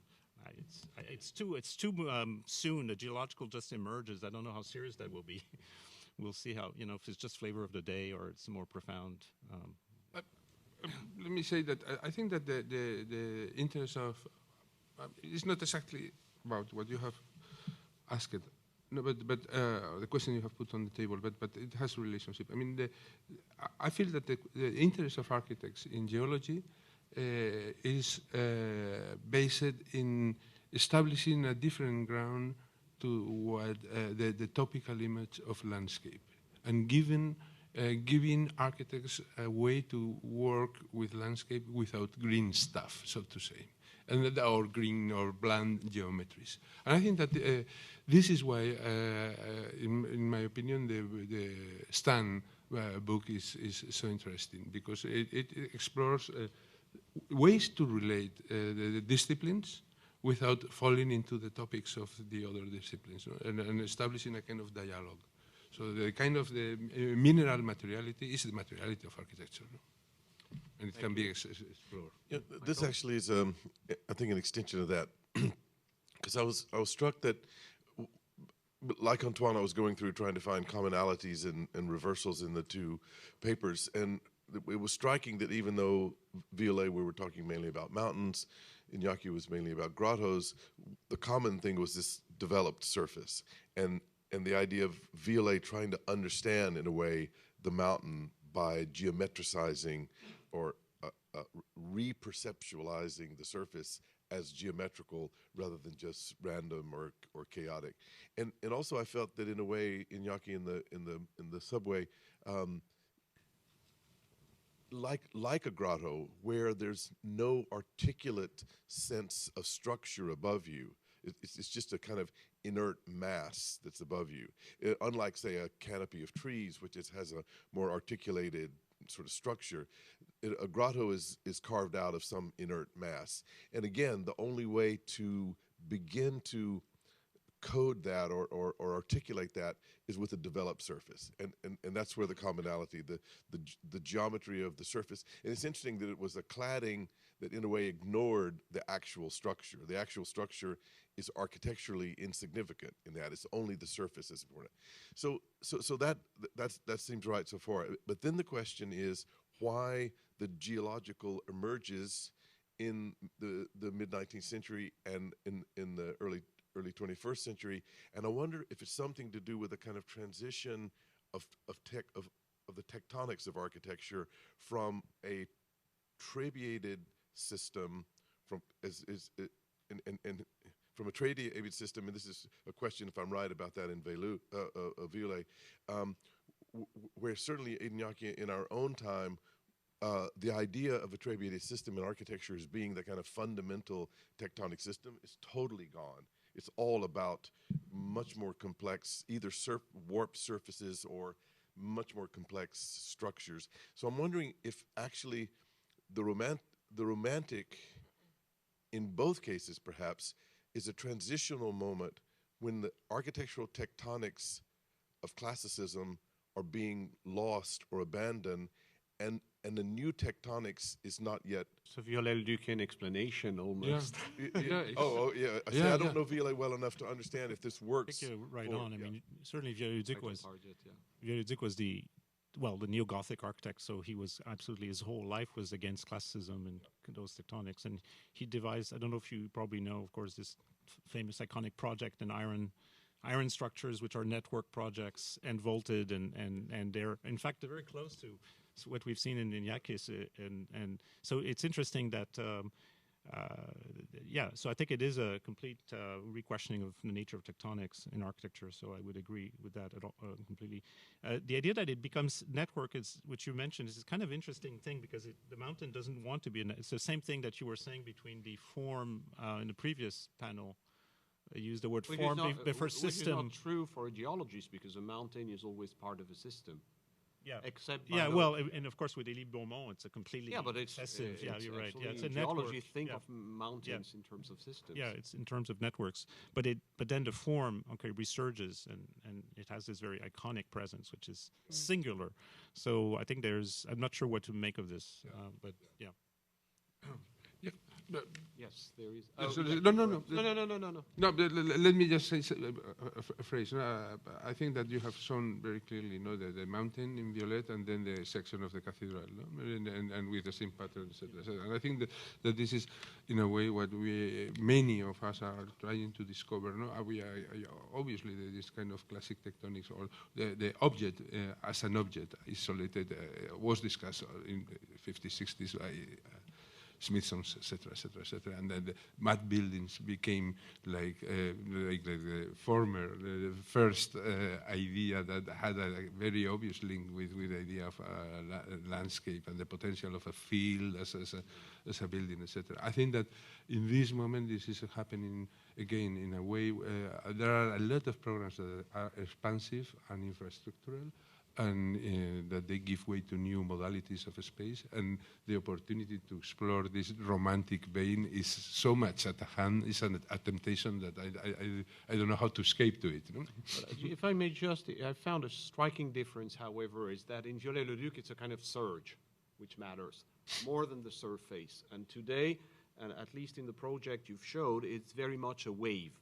It's too soon. The geological just emerges. I don't know how serious that will be. We'll see how, if it's just flavor of the day or it's more profound. Let me say that I think that the interest of it's not exactly about what you have asked. No, but the question you have put on the table, but it has a relationship. I mean, I feel that the interest of architects in geology is based in establishing a different ground to what the topical image of landscape, and giving architects a way to work with landscape without green stuff, so to say, or green or bland geometries. And I think that this is why, in my opinion, the Stan book is so interesting, because it explores ways to relate the disciplines without falling into the topics of the other disciplines, and establishing a kind of dialogue. So the kind of the mineral materiality is the materiality of architecture, and it can be explored. Yeah, this actually is, I think, an extension of that, because I was struck that like Antoine, I was going through trying to find commonalities and reversals in the two papers, and it was striking that even though Violet, we were talking mainly about mountains, Iñaki was mainly about grottos, the common thing was this developed surface, and the idea of Violet trying to understand, in a way, the mountain by geometricizing or reperceptualizing the surface as geometrical rather than just random or chaotic, and also I felt that in a way Iñaki in the subway, like a grotto where there's no articulate sense of structure above you. It's just a kind of inert mass that's above you. Unlike, say, a canopy of trees, which has a more articulated sort of structure, a grotto is carved out of some inert mass. And again, the only way to begin to code that or articulate that is with a developed surface, and that's where the commonality, the geometry of the surface. And it's interesting that it was a cladding that in a way ignored the actual structure. The actual structure is architecturally insignificant in that it's only the surface that's important. So that seems right so far. But then the question is why the geological emerges in the mid-19th century and in the early 21st century, and I wonder if it's something to do with a kind of transition of the tectonics of architecture from a trabeated system from from a trabeated system, and this is a question if I'm right about that in Violet, where certainly Iñaki in our own time. The idea of a trabeated system in architecture as being the kind of fundamental tectonic system is totally gone. It's all about much more complex, either warped surfaces or much more complex structures. So I'm wondering if actually the romantic, in both cases perhaps, is a transitional moment when the architectural tectonics of classicism are being lost or abandoned, and the new tectonics is not yet. So Viollet-le-Duc explanation almost. Yeah. Yeah. I say I don't know Violet well enough to understand if this works. I think you're right on. I mean, certainly Viollet-le-Duc was the neo-Gothic architect, so he was absolutely, his whole life was against classicism and those tectonics, and he devised, I don't know if you probably know, of course, this famous iconic project in iron structures, which are network projects and vaulted, and they're, in fact, they're very close to what we've seen in Iñaki's, and so it's interesting that, so I think it is a complete re-questioning of the nature of tectonics in architecture, so I would agree with that completely. The idea that it becomes network, is, which you mentioned, is a kind of interesting thing, because the mountain doesn't want to be, it's the same thing that you were saying between the form in the previous panel. I used the word form before system. Which is not true for a geologist, because a mountain is always part of a system. Yeah. Except and of course with Élie Beaumont, it's a completely excessive. You're right. Yeah, it's a geology network. think of mountains in terms of systems. Yeah, it's in terms of networks. But then the form, resurges, and it has this very iconic presence, which is singular. So I think I'm not sure what to make of this, but yeah. Yes, there is. No. No. Let me just say a phrase. I think that you have shown very clearly, the mountain in Violet, and then the section of the cathedral, and with the same pattern, etc. And I think that this is, in a way, what many of us are trying to discover. We are obviously this kind of classic tectonics, or the object as an object isolated, was discussed in the 50s, 60s by Smithsons, etc., and then the mud buildings became like the first idea that had a very obvious link with the idea of landscape and the potential of a field as a building, etc. I think that in this moment this is happening again in a way. There are a lot of programs that are expansive and infrastructural, and that they give way to new modalities of space, and the opportunity to explore this romantic vein is so much at hand. It's a temptation that I don't know how to escape to it. If I may I found a striking difference, however, is that in Viollet-le-Duc it's a kind of surge, which matters more than the surface. And today, and at least in the project you've showed, it's very much a wave.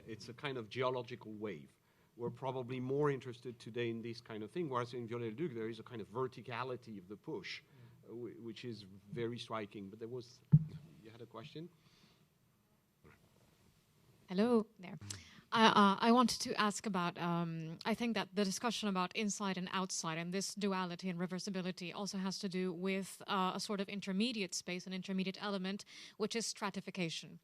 It's a kind of geological wave. we're probably more interested today in this kind of thing, whereas in Viollet-le-Duc there is a kind of verticality of the push, which is very striking. But you had a question? Hello there. I wanted to ask about, I think that the discussion about inside and outside and this duality and reversibility also has to do with a sort of intermediate space, an intermediate element, which is stratification.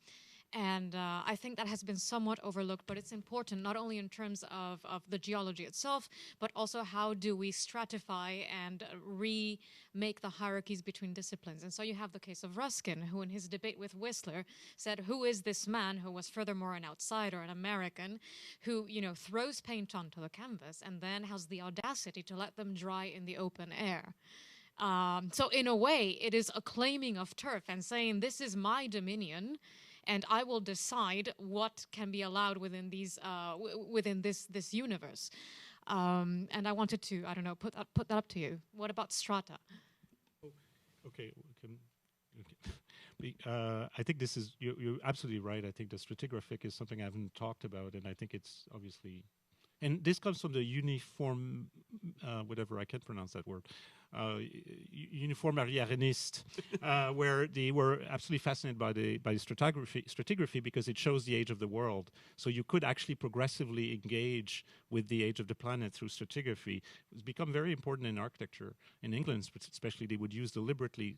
And I think that has been somewhat overlooked, but it's important not only in terms of the geology itself, but also how do we stratify and remake the hierarchies between disciplines. And so you have the case of Ruskin, who in his debate with Whistler said, who is this man who was furthermore an outsider, an American, who, you know, throws paint onto the canvas and then has the audacity to let them dry in the open air. So in a way, it is a claiming of turf and saying, this is my dominion, and I will decide what can be allowed within these within this universe. And I wanted to, I don't know, put that up to you. What about strata? Okay. I think this is, you're absolutely right. I think the stratigraphic is something I haven't talked about, and I think it's obviously, and this comes from the uniform, whatever, I can't pronounce that word, uniform arriéraniste, where they were absolutely fascinated by the stratigraphy because it shows the age of the world. So you could actually progressively engage with the age of the planet through stratigraphy. It's become very important in architecture. In England, especially, they would use deliberately,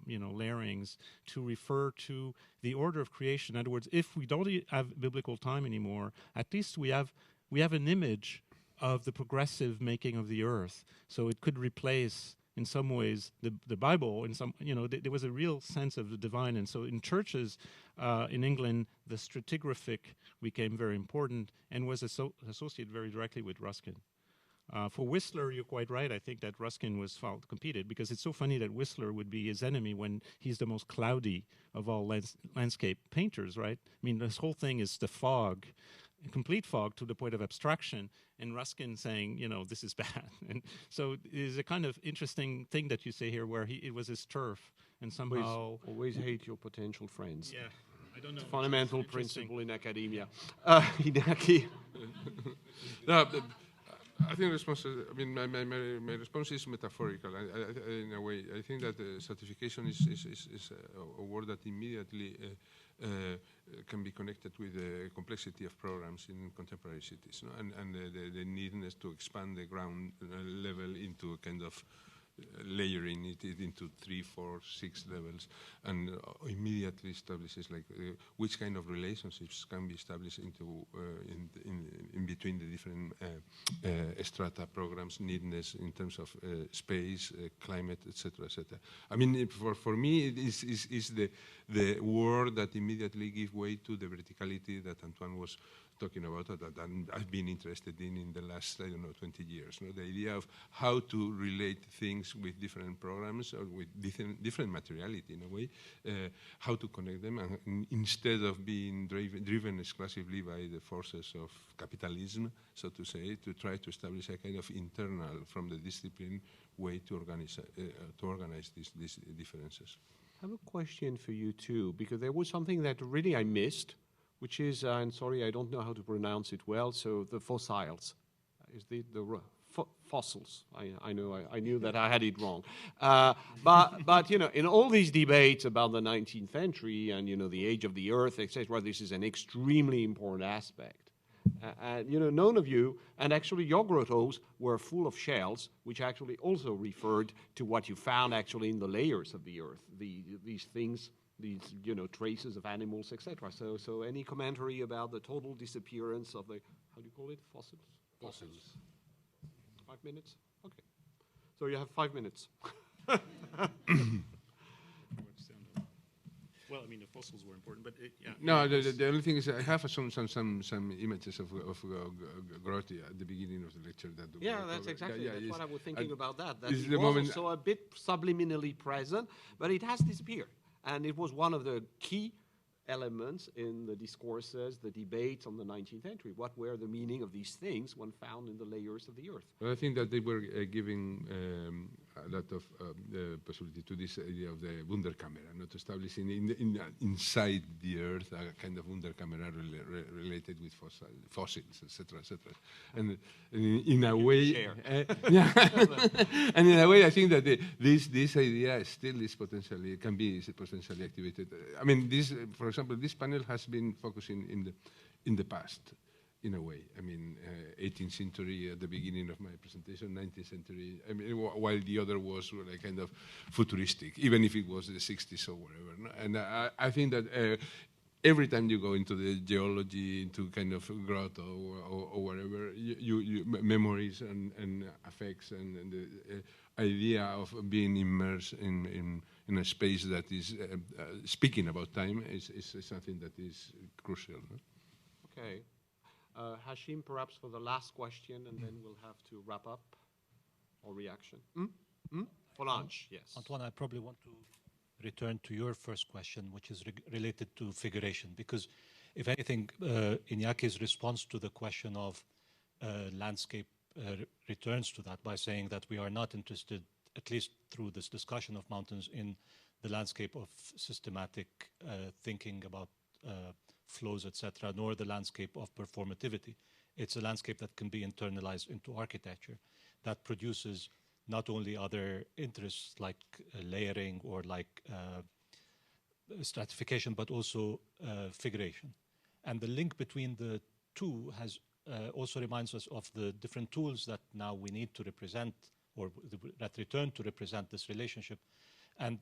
layerings to refer to the order of creation. In other words, if we don't have biblical time anymore, at least we have an image of the progressive making of the earth. So it could replace, in some ways, the Bible. In some, there was a real sense of the divine. And so in churches in England, the stratigraphic became very important and was associated very directly with Ruskin. For Whistler, you're quite right. I think that Ruskin was competed, because it's so funny that Whistler would be his enemy when he's the most cloudy of all landscape painters, right? I mean, this whole thing is the fog, complete fog to the point of abstraction, and Ruskin saying, this is bad. And so there's a kind of interesting thing that you say here, where it was his turf, and somehow always hate your potential friends. Yeah, I don't know. It's a fundamental principle in academia. Inaki. No, I think my response is metaphorical. In a way, I think that certification is a word that immediately can be connected with the complexity of programs in contemporary cities, and the needness to expand the ground level into a kind of layering it into 3, 4, 6 levels, and immediately establishes which kind of relationships can be established into in between the different strata programs, needness in terms of space, climate, etc., etc. I mean, for me, it is the word that immediately gives way to the verticality that Antoine was talking about, that I've been interested in the last, 20 years. The idea of how to relate things with different programs or with different materiality, in a way, how to connect them, and instead of being driven exclusively by the forces of capitalism, so to say, to try to establish a kind of internal, from the discipline, way to organize these differences. I have a question for you too, because there was something that really I missed, which is, and sorry, I don't know how to pronounce it well, so the fossils. Is the fossils. I knew that I had it wrong. But in all these debates about the 19th century and, the age of the earth, etc., this is an extremely important aspect. And, none of you, and actually your grottos were full of shells, which actually also referred to what you found actually in the layers of the earth, these things, these, traces of animals, etc. So any commentary about the total disappearance of the, how do you call it, fossils? Fossils. 5 minutes? Okay. So you have 5 minutes. Well, I mean, the fossils were important, but yeah. No, the only thing is I have some images of Grotti at the beginning of the lecture. That's exactly that's what I was thinking about that. That is it the was moment also a bit subliminally present, but it has disappeared. And it was one of the key elements in the discourses, the debates on the 19th century. What were the meaning of these things when found in the layers of the earth? Well, I think that they were giving a lot of possibility to this idea of the Wunderkamera, not establishing inside the Earth a kind of Wunderkamera related with fossils, etc., etc. And in a way, yeah, and in a way, I think that this idea still is can be potentially activated. I mean, for example, this panel has been focusing in the past. In a way, I mean, 18th century at the beginning of my presentation, 19th century, I mean, while the other was really kind of futuristic, even if it was the 60s or whatever. No? And I think that every time you go into the geology, into kind of grotto or whatever, memories and effects and the idea of being immersed in a space that is speaking about time is something that is crucial. No? Okay. Hashim, perhaps for the last question, and then we'll have to wrap up, or reaction. For lunch, yes. Antoine, I probably want to return to your first question, which is related to figuration, because if anything, Iñaki's response to the question of landscape returns to that by saying that we are not interested, at least through this discussion of mountains, in the landscape of systematic thinking about flows, etc., nor the landscape of performativity. It's a landscape that can be internalized into architecture that produces not only other interests like layering or like stratification, but also figuration. And the link between the two has also reminds us of the different tools that now we need to represent, or that return to represent this relationship. And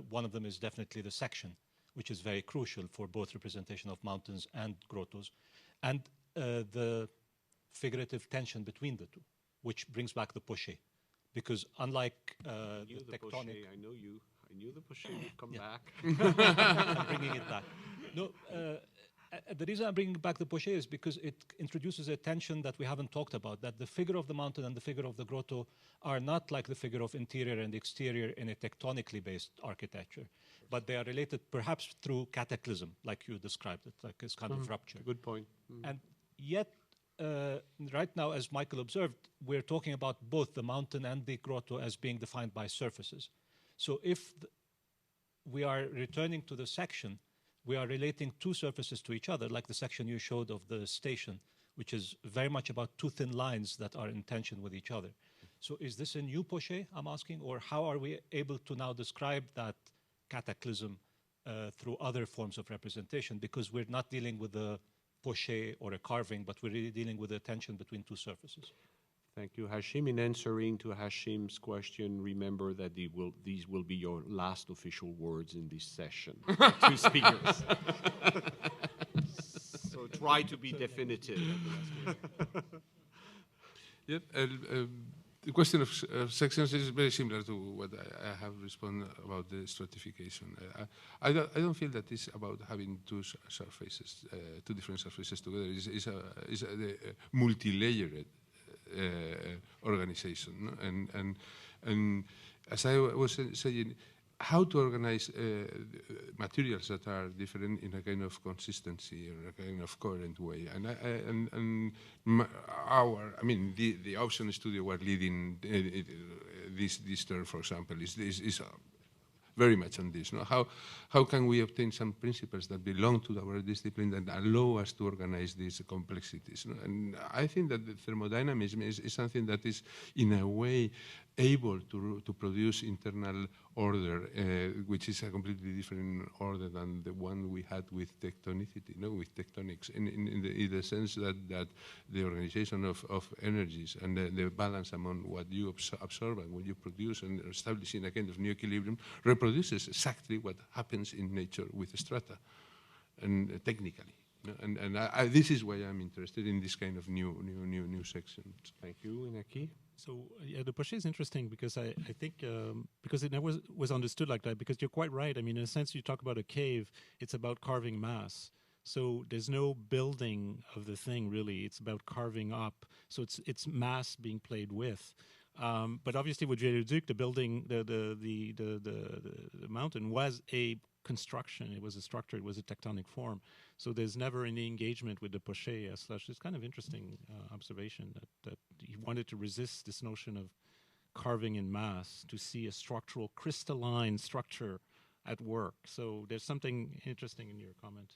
one of them is definitely the section, which is very crucial for both representation of mountains and grottos, and the figurative tension between the two, which brings back the poché. Because unlike the tectonic... I knew the poché would come back. I'm bringing it back. No, the reason I'm bringing back the poché is because it introduces a tension that we haven't talked about, that the figure of the mountain and the figure of the grotto are not like the figure of interior and exterior in a tectonically based architecture, but they are related perhaps through cataclysm, like you described it, like this kind of rupture. Good point. And yet, right now, as Michael observed, we're talking about both the mountain and the grotto as being defined by surfaces. So if we are returning to the section, we are relating two surfaces to each other, like the section you showed of the station, which is very much about two thin lines that are in tension with each other. So is this a new poché, I'm asking, or how are we able to now describe that cataclysm through other forms of representation? Because we're not dealing with a poché or a carving, but we're really dealing with a tension between two surfaces. Thank you, Hashim. In answering to Hashim's question, remember that these will be your last official words in this session. Two speakers. So try to be definitive. Yep. The question of sections is very similar to what I have responded about the stratification. I don't feel that it's about having two surfaces, two different surfaces together. It's a multi-layered organization, no? And as I was saying, how to organize materials that are different in a kind of consistency or a kind of coherent way. The Ocean Studio were leading this term, for example, is very much on this. No? How can we obtain some principles that belong to our discipline that allow us to organize these complexities? No? And I think that the thermodynamism is something that is, in a way, able to produce internal order, which is a completely different order than the one we had with tectonicity, with tectonics, in the sense that the organization of energies and the balance among what you absorb and what you produce and establishing a kind of new equilibrium reproduces exactly what happens in nature with strata, and technically. And this is why I'm interested in this kind of new sections. Thank you, Iñaki. So yeah, the poché is interesting because I think because it never was understood like that. Because you're quite right. I mean, in a sense, you talk about a cave; it's about carving mass. So there's no building of the thing really. It's about carving up. So it's mass being played with. But obviously, with Viaduc, the building, the mountain was a construction. It was a structure. It was a tectonic form. So there's never any engagement with the poché as such. It's kind of interesting observation that he wanted to resist this notion of carving in mass to see a structural, crystalline structure at work. So there's something interesting in your comment.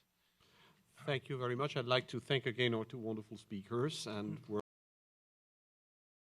Thank you very much. I'd like to thank again our two wonderful speakers, and we're